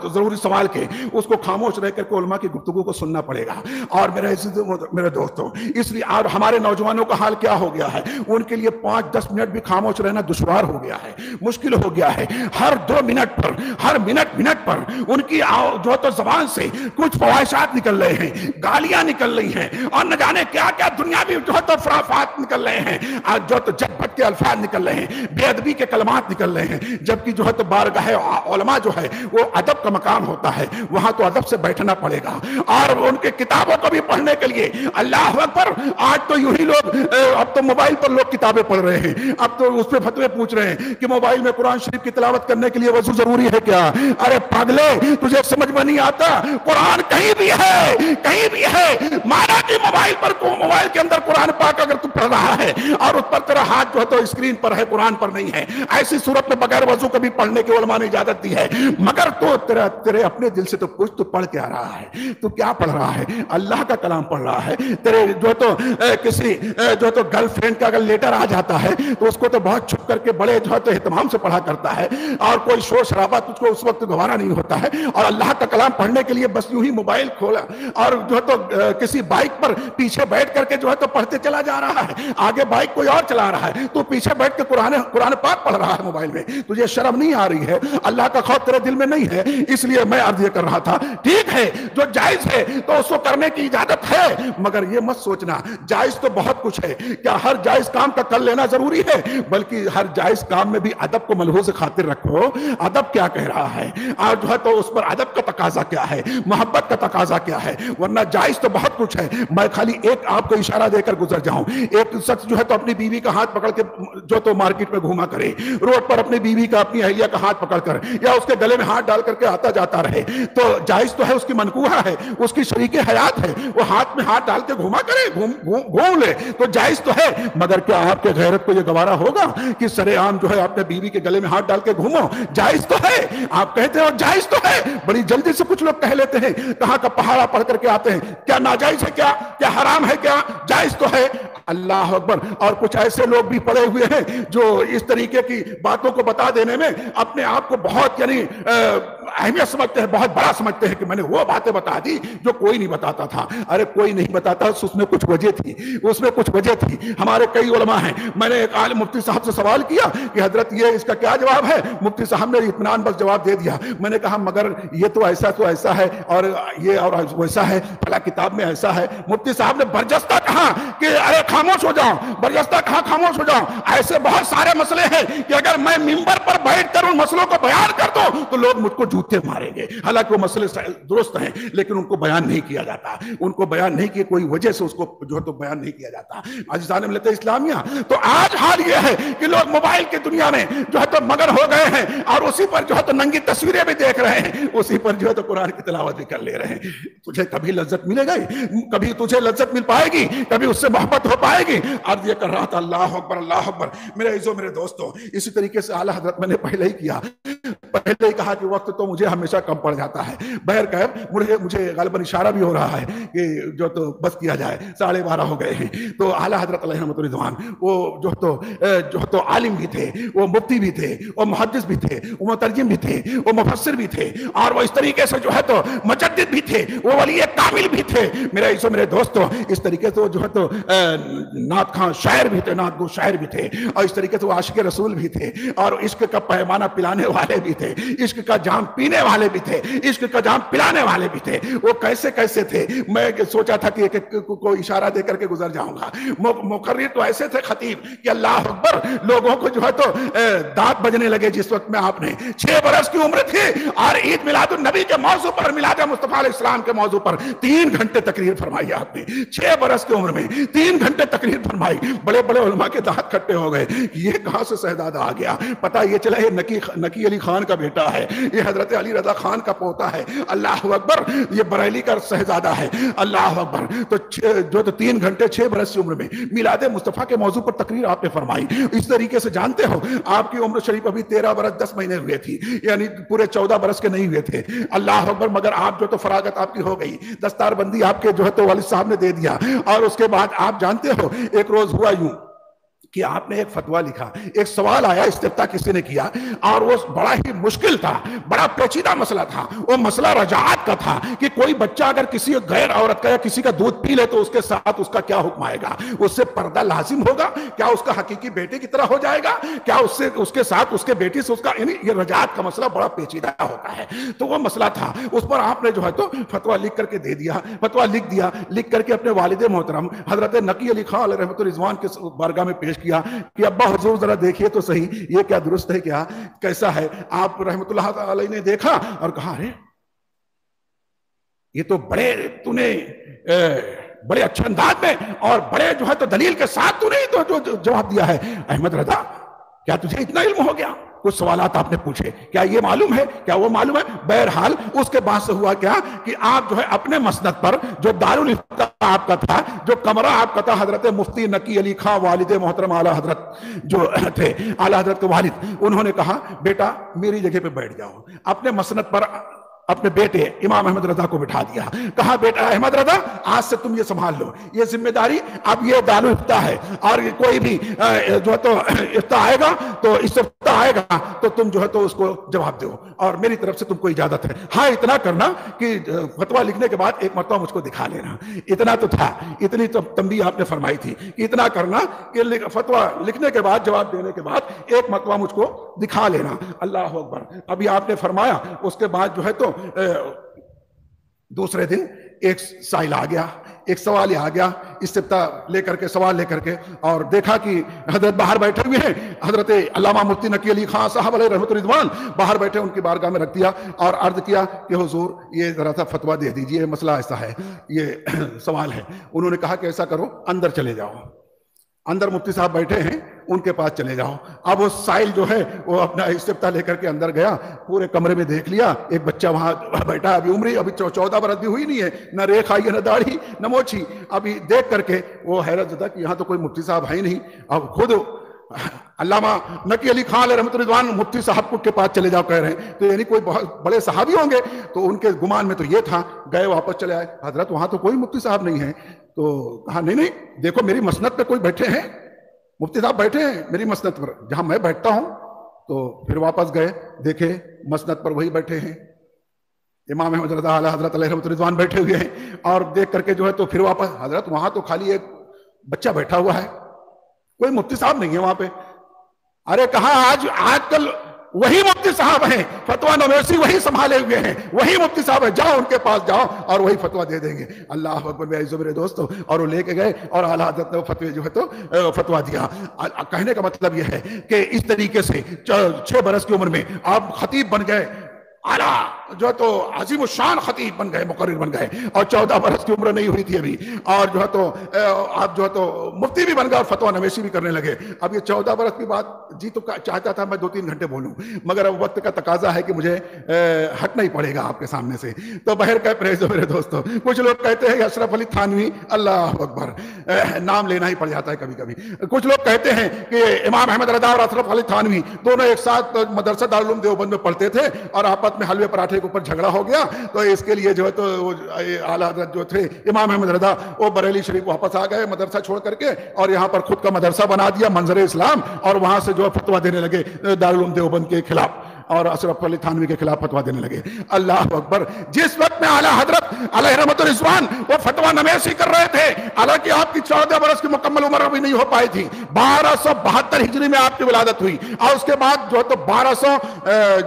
ضروری سوال کے، اس کو خاموش رہ کر کے علماء کی گفتگو کو سننا پڑے گا۔ اور میرے دوستوں، اس لیے اور ہمارے نوجوانوں کا حال کیا ہو گیا ہے، ان کے لیے 5-10 منٹ بھی خاموش رہنا دشوار ہو گیا ہے، مشکل ہو گیا ہے۔ ہر 2 منٹ پر، ہر منٹ منٹ پر ان کی جو تو زبان سے کچھ فواہشات نکل رہے ہیں، گالیاں نکل رہی ہیں، اور نہ جانے کیا کیا دنیاوی جو ہے تو خرافات نکل رہے ہیں، جو تو جٹ پٹ کے الفاظ نکل رہے ہیں، بے ادبی کے کلمات نکل رہے ہیں، جبکہ جو ہے تو بارگاہ علماء جو ہے وہ ادب کا مقام ہوتا ہے، وہاں تو ادب سے بیٹھنا پڑے گا، اور ان کے کتابوں کو بھی پڑھنے کے لیے اللہ اکبر. آج تو یوں ہی لوگ اب تو موبائل پر لوگ کتابیں پڑھ رہے ہیں، اب تو اس پہ فتوے پوچھ رہے ہیں کہ موبائل میں قرآن شریف کی تلاوت کرنے کے لیے وضو ضروری ہے کیا؟ ارے پاگلے، تجھے سمجھ میں نہیں آتا، قرآن کہیں بھی ہے، کہیں بھی ہے، مانا کہ موبائل پر موبائل کے اندر قرآن پاک اگر تو پڑھ رہا ہے اور اس پر تیرا ہاتھ جو ہے تو اسکرین پر ہے، قرآن پر نہیں ہے، ایسی صورت میں بغیر وضو کبھی پڑھنے کے علماء نے اجازت دی ہے. مگر تو تیرے اپنے دل سے تو پوچھ، تو پڑھ کے آ رہا ہے، تو کیا پڑھ رہا ہے؟ اللہ کا کلام پڑھ رہا ہے. تیرے جو تو کسی جو تو گرل فرینڈ کا اگر لیٹر آ جاتا ہے تو اس کو تو بہت چھپ کر کے بڑے جو ہے تو اہتمام سے پڑھا کرتا ہے، اور کوئی شور شرابہ تجھ کو اس وقت گوارا نہیں ہوتا ہے، اور اللہ کا کلام پڑھنے کے لیے بس یوں ہی موبائل کھولا اور جو ہے تو کسی بائک پر پیچھے بیٹھ کر کے جو ہے تو پڑھتے چلا جا رہا ہے، آگے بائک کوئی اور چلا رہا ہے، تو پیچھے بیٹھ کے قرآن پاک پڑھ رہا ہے موبائل میں. تجھے شرم نہیں آ رہی ہے؟ اللہ کا خوف تیرے دل میں نہیں ہے؟ اس لیے میں عرض یہ کر رہا تھا، ٹھیک ہے جو جائز ہے تو اس کو کرنے کی اجازت ہے، مگر یہ مت سوچنا جائز تو بہت کچھ ہے، کیا ہر جائز کام کا کر لینا ضروری ہے؟ بلکہ ہر جائز کام میں بھی ادب کو ملحوظ خاطر رکھو. ادب کیا کہہ رہا ہے اور جو ہے تو اس پر ادب کا تقاضا کیا ہے، محبت کا تقاضا کیا ہے، ورنہ جائز تو بہت کچھ ہے. میں خالی ایک آپ کو اشارہ دے کر گزر جاؤں. ایک شخص جو ہے تو اپنی بیوی کا ہاتھ پکڑ کے جو تو مارکیٹ میں گھوما کرے، روڈ پر اپنی بیوی کا، اپنی اہلیہ کا ہاتھ پکڑ کر یا اس کے گلے میں ہاتھ ڈال کر کے آتا جاتا رہے، تو جائز تو ہے، اس کی منکوحہ ہے، اس کی شریک حیات ہے، وہ ہاتھ میں ہاتھ ڈال کے گھوما کرے، گھوم لے تو جائز تو ہے. مگر کیا آپ کے غیرت کو یہ گوارا ہوگا کہ سرے عام جو ہے اپنے بیوی کے گلے میں ہاتھ ڈال کے گھومو؟ جائز تو ہے، آپ کہتے ہو جائز تو ہے، بڑی جلدی سے کچھ لوگ کہہ لیتے ہیں، کہاں کا پہاڑا پڑھ کر کے آتے ہیں، کیا ناجائز ہے، کیا حرام ہے، کیا جائز تو ہے. اللہ اکبر. اور کچھ ایسے لوگ بھی پڑے ہوئے ہیں جو اس طریقے کی باتوں کو بتا دینے میں اپنے آپ کو بہت یعنی اہمیت سمجھتے ہیں، بہت بڑا سمجھتے ہیں کہ میں نے وہ باتیں بتا دی جو کوئی نہیں بتاتا تھا. ارے کوئی نہیں بتاتا، اس میں کچھ وجہ تھی، اس میں کچھ وجہ تھی. ہمارے کئی علماء ہیں، میں نے ایک عالم مفتی صاحب سے سوال کیا کہ حضرت یہ اس کا کیا جواب ہے؟ مفتی صاحب نے اطمینان بس جواب دے دیا. میں نے کہا مگر یہ تو ایسا ہے اور یہ اور ویسا ہے، فلاں کتاب میں ایسا ہے. مفتی صاحب نے برجستہ کہا کہ ارے خاموش ہو جاؤ، برجستہ کہا خاموش ہو جاؤ. ایسے بہت سارے مسئلے ہیں کہ اگر میں منبر پر بیٹھ کر ان مسئلوں کو بیان کر دوں تو لوگ مجھ کو جوتے ماریں گے. حالانکہ وہ مسئلے درست ہیں لیکن ان کو بیان نہیں کیا جاتا، ان کو بیان نہیں کیا، کوئی وجہ سے اس کو جو ہے تو بیان نہیں کیا جاتا. عزیزان ملت اسلامیہ، تو آج حال یہ ہے کہ لوگ موبائل کی دنیا میں جو ہے تو مگن ہو گئے ہیں اور اسی پر جو ہے تو ننگی تصویریں بھی دیکھ رہے ہیں، اسی پر جو ہے تو قرآن کی تلاوت بھی کر لے رہے ہیں. تجھے کبھی لذت ملے گی؟ کبھی تجھے لذت مل پائے گی؟ کبھی اس سے محبت ہو پائے گی؟ عرض یہ کر رہا تھا. اللہ اکبر، اللہ اکبر. میرے عزیزو، میرے دوستو، اسی طریقے سے اعلیٰ حضرت میں نے پہلے ہی کیا، پہلے ہی کہا کہ وقت تو مجھے ہمیشہ کم پڑ جاتا ہے. بہرکیف مجھے غالباً اشارہ بھی ہو رہا ہے کہ جو تو بس کیا جائے، 12:30 ہو گئے ہیں. تو اعلیٰ حضرت علیہ رحمۃ الرضوان وہ جو تو عالم بھی تھے، وہ مفتی بھی تھے، وہ محدث بھی تھے، وہ مترجم بھی تھے، وہ مفسر بھی تھے، اور وہ اس طریقے سے جو ہے تو مجدد بھی تھے، وہ ولی کامل بھی تھے. میرے عزیزو، میرے دوستو، اس طریقے سے وہ جو ہے تو نعت خواں شاعر بھی تھے، نعت گو شاعر بھی تھے، اور اس طریقے سے وہ عاشق رسول بھی تھے، اور عشق کا پیمانہ پلانے والے بھی تھے، عشق کا جام پینے والے بھی تھے، عشق کا جام پلانے والے بھی تھے. وہ کیسے تھے؟ میں سوچا تھا کہ کوئی اشارہ دے کر کے گزر جاؤں گا. مقرر تو ایسے تھے خطیب کہ اللہ اکبر، لوگوں کو جو ہے تو دانت بجنے لگے جس وقت میں آپ نے 6 برس کی عمر تھی اور عید میلاد النبی کے موضوع پر، میلاد مصطفیٰ علیہ السلام کے موضوع پر 3 گھنٹے تقریر فرمائی آپ نے. 6 برس کی عمر میں 3 گھنٹے تقریر فرمائی. بڑے بڑے علماء کے دانت کھٹے ہو گئے. یہ کہاں سے شہزادہ آ گیا؟ پتہ یہ چلا یہ نکی علی خان کا بیٹا ہے، یہ حضرت علی رضا خان کا پوتا ہے. اللہ اکبر، یہ بریلی کا شہزادہ ہے. اللہ اکبر. تو جو تو 3 گھنٹے 6 برس کی عمر میں میلاد مصطفیٰ کے موضوع پر تقریر آپ نے فرمائی. اس طریقے سے جانتے ہو آپ کی عمر شریف ابھی 13 برس 10 مہینے ہوئے تھی، یعنی پورے 14 برس کے نہیں ہوئے تھے. اللہ اکبر. مگر آپ جو تو فراغت آپ کی ہو گئی، دستار بندی آپ کے جو ہے تو والد صاحب نے دے دیا. اور اس کے بعد آپ جانتے ہو ایک روز ہوا یوں کہ آپ نے ایک فتویٰ لکھا، ایک سوال آیا، استفتاء کسی نے کیا اور وہ بڑا ہی مشکل تھا، بڑا پیچیدہ مسئلہ تھا۔ وہ مسئلہ رجعات کا تھا کہ کوئی بچہ اگر کسی غیر عورت کا یا کسی کا دودھ پی لے تو اس کے ساتھ اس کا کیا حکم آئے گا؟ اس سے پردہ لازم ہوگا؟ کیا اس کا حقیقی بیٹے کی طرح ہو جائے گا؟ کیا اس کے ساتھ اس کے بیٹی سے اس کا، یعنی یہ رجعات کا مسئلہ بڑا پیچیدہ ہوتا ہے۔ تو وہ مسئلہ تھا، اس پر آپ نے جو ہے تو فتویٰ لکھ کر کے دے دیا، فتویٰ لکھ دیا، لکھ کر کے اپنے والد محترم حضرت نقی علی خان علیہ رحمۃ الرضوان کے بارگاہ میں پیش کیا کہ ابا حضور ذرا دیکھیے تو صحیح، یہ کیا درست ہے، کیا کیسا ہے؟ آپ رحمۃ اللہ علیہ نے دیکھا اور کہا، ارے یہ تو بڑے اچھے انداز میں اور بڑے جو ہے تو دلیل کے ساتھ تو نہیں تو جواب دیا ہے۔ احمد رضا، کیا تجھے اتنا علم ہو گیا؟ کچھ سوالات آپ نے پوچھے، کیا یہ معلوم ہے، کیا وہ معلوم ہے؟ بہرحال اس کے بعد سے ہوا کیا کہ آپ جو ہے اپنے مسند پر جو دارالافتاء آپ کا تھا، جو کمرہ آپ کا تھا، حضرت مفتی نقی علی خان والد محترم اعلیٰ حضرت جو تھے، اعلیٰ حضرت کے والد، انہوں نے کہا بیٹا میری جگہ پہ بیٹھ جاؤ۔ اپنے مسند پر اپنے بیٹے امام احمد رضا کو بٹھا دیا، کہا بیٹا احمد رضا آج سے تم یہ سنبھال لو، یہ ذمہ داری اب یہ دارالافتاء ہے، اور کوئی بھی جو ہے تو افتاء آئے گا تو استفتاء آئے گا تو تم جو ہے تو اس کو جواب دو، اور میری طرف سے تم کو اجازت ہے۔ ہاں اتنا کرنا کہ فتویٰ لکھنے کے بعد ایک مرتبہ مجھ کو دکھا لینا، اتنا تو تھا، اتنی تو تنبیہ آپ نے فرمائی تھی کہ اتنا کرنا کہ فتویٰ لکھنے کے بعد، جواب دینے کے بعد ایک مرتبہ مجھ کو دکھا لینا۔ اللہ اکبر۔ ابھی آپ نے فرمایا، اس کے بعد جو ہے تو دوسرے دن ایک سائل آ گیا، ایک سوال آ گیا، استفتاء لے کر کے، سوال لے کر کے، اور دیکھا کہ حضرت باہر بیٹھے ہوئے ہیں، حضرت علامہ مفتی نقی علی خان صاحب علیہ رحمۃ الرضوان باہر بیٹھے، ان کی بارگاہ میں رکھ دیا اور عرض کیا کہ حضور یہ ذرا سا فتویٰ دے دیجئے، مسئلہ ایسا ہے، یہ سوال ہے۔ انہوں نے کہا کہ ایسا کرو، اندر چلے جاؤ، اندر مفتی صاحب بیٹھے ہیں، ان کے پاس چلے جاؤ۔ اب وہ سائل جو ہے وہ اپنا استفتاء لے کر کے اندر گیا، پورے کمرے میں دیکھ لیا، ایک بچہ وہاں بیٹھا، ابھی عمری ابھی 14 برس بھی ہوئی نہیں ہے، نہ ریخ آئی ہے، نہ داڑھی، نہ موچھی۔ ابھی دیکھ کر کے وہ حیرت زدہ کہ یہاں تو کوئی مفتی صاحب ہے ہی نہیں۔ اب خود علامہ نقی علی خان علیہ رحمۃ الرضوان مفتی صاحب کے پاس چلے جاؤ کہہ رہے ہیں، تو یعنی کوئی بہت بڑے صحابی ہوں گے، تو ان کے گمان میں تو یہ تھا۔ گئے، واپس چلے آئے، حضرت وہاں تو کوئی مفتی صاحب نہیں ہے۔ تو کہا نہیں دیکھو میری مسند پہ کوئی بیٹھے ہیں، مفتی صاحب بیٹھے ہیں میری مسند پر جہاں میں بیٹھتا ہوں۔ تو پھر واپس گئے، دیکھے مسند پر وہی بیٹھے ہیں، امام احمد رضا اعلیٰ حضرت علیہ رحمۃ الرضوان بیٹھے ہوئے ہیں، اور دیکھ کر کے جو ہے تو پھر واپس، حضرت وہاں تو خالی ایک بچہ بیٹھا ہوا ہے، کوئی مفتی صاحب نہیں ہے وہاں پہ۔ ارے کہاں آج کل وہی مفتی صاحب ہیں، فتویٰ نویسی وہی سنبھالے ہوئے ہیں، وہی مفتی صاحب ہیں، جاؤ ان کے پاس جاؤ اور وہی فتویٰ دے دیں گے۔ اللہ اکبر میرے دوستو، اور وہ لے کے گئے اور اعلیٰ حضرت نے فتوی جو ہے تو فتویٰ دیا۔ کہنے کا مطلب یہ ہے کہ اس طریقے سے 6 برس کی عمر میں آپ خطیب بن گئے، اعلیٰ جو ہے تو عظیم الشان خطیب بن گئے، مقرر بن گئے، اور 14 برس کی عمر نہیں ہوئی تھی ابھی، اور جو ہے تو آپ جو ہے تو مفتی بھی بن گئے اور فتویٰ نویسی بھی کرنے لگے۔ اب یہ 14 برس کی بات جی تو چاہتا تھا میں 2-3 گھنٹے بولوں، مگر اب وقت کا تقاضا ہے کہ مجھے ہٹنا ہی پڑے گا آپ کے سامنے سے۔ تو بہر کہ پریزو میرے دوستو، کچھ لوگ کہتے ہیں اشرف علی تھانوی، اللہ اکبر، نام لینا ہی پڑ جاتا ہے کبھی کبھی۔ کچھ لوگ کہتے ہیں کہ امام احمد رضا اور اشرف علی تھانوی دونوں ایک ساتھ مدرسہ دارالعلوم دیوبند میں پڑھتے تھے، اور آپس میں حلوے پراٹھے کے اوپر جھگڑا ہو گیا، تو اس کے لیے جو ہے تو اعلیٰ حضرت جو تھے امام احمد رضا، وہ بریلی شریف واپس آ گئے مدرسہ چھوڑ کر کے، اور یہاں پر خود کا مدرسہ بنا دیا منظر اسلام، اور وہاں سے جو ہے فتویٰ دینے لگے دارالعلوم دیوبند کے خلاف اور اشرف علی تھانوی کے خلاف فتویٰ دینے لگے۔ اللہ اکبر۔ جس وقت میں اعلیٰ حضرت علیہ رحمۃ الرضوان وہ فتویٰ نویسی کر رہے تھے، حالانکہ آپ کی 14 برس کی مکمل عمر ابھی نہیں ہو پائی تھی، 1272 ہجری میں آپ کی ولادت ہوئی، اور اس کے بعد جو تو 1200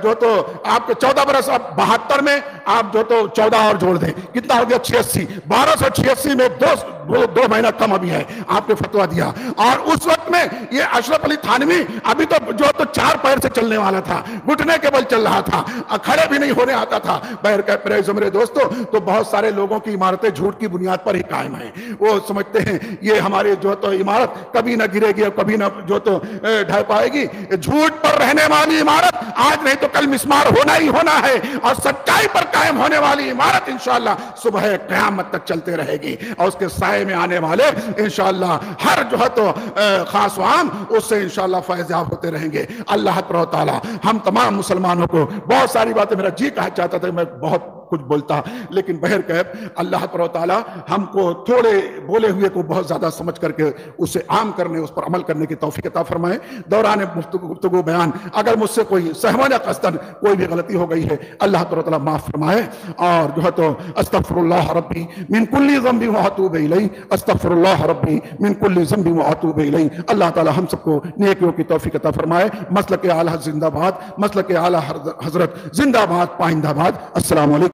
جو تو آپ کے 14 برس، اب 72 میں آپ جو تو 14 اور جوڑ دیں، کتنا ہو گیا 86، 1286 میں 2 مہینہ کم ابھی ہے، آپ نے فتویٰ دیا۔ اور اس وقت میں یہ اشرف علی تھانوی ابھی تو جو تو 4 پیر سے چلنے والا تھا، گھٹنے کے بل چل رہا تھا، کھڑے بھی نہیں ہونے آتا تھا۔ بہر کہ پریزو میرے دوستو، تو بہت سارے لوگوں کی عمارتیں جھوٹ کی بنیاد پر ہی قائم ہیں، وہ سمجھتے ہیں یہ ہماری جو تو عمارت کبھی نہ گرے گی اور کبھی نہ جو تو ڈھہ پائے گی۔ جھوٹ پر رہنے والی عمارت آج نہیں تو کل مسمار ہونا ہی ہونا ہے، اور سچائی پر قائم ہونے والی عمارت انشاءاللہ صبح قیامت تک چلتے رہے گی، اور اس کے سائے میں آنے والے انشاءاللہ ہر جو ہے تو خاص و عام اس سے انشاءاللہ فیض یاب ہوتے رہیں گے۔ اللہ تعالیٰ ہم تمام مسلمانوں کو، بہت ساری باتیں میرا جی کہا چاہتا تھا، میں بہت کچھ بولتا، لیکن بہرکیف اللہ تعالیٰ ہم کو تھوڑے بولے ہوئے کو بہت زیادہ سمجھ کر کے اسے عام کرنے، اس پر عمل کرنے کی توفیق عطا فرمائے۔ دوران گفتگو بیان اگر مجھ سے کوئی سہوا یا قصدن کوئی بھی غلطی ہو گئی ہے، اللہ تعالیٰ معاف فرمائے، اور جو ہے تو استغفر اللہ ربی من کل ذنب واتوب الیہ، استغفر اللہ ربی من کل ذنب واتوب الیہ۔ اللہ تعالیٰ ہم سب کو نیکیوں کی توفیق عطا فرمائے۔ مسلک اعلیٰ زندہ باد، مسلک اعلیٰ حضرت زندہ باد، پائندہ باد۔ السلام علیکم۔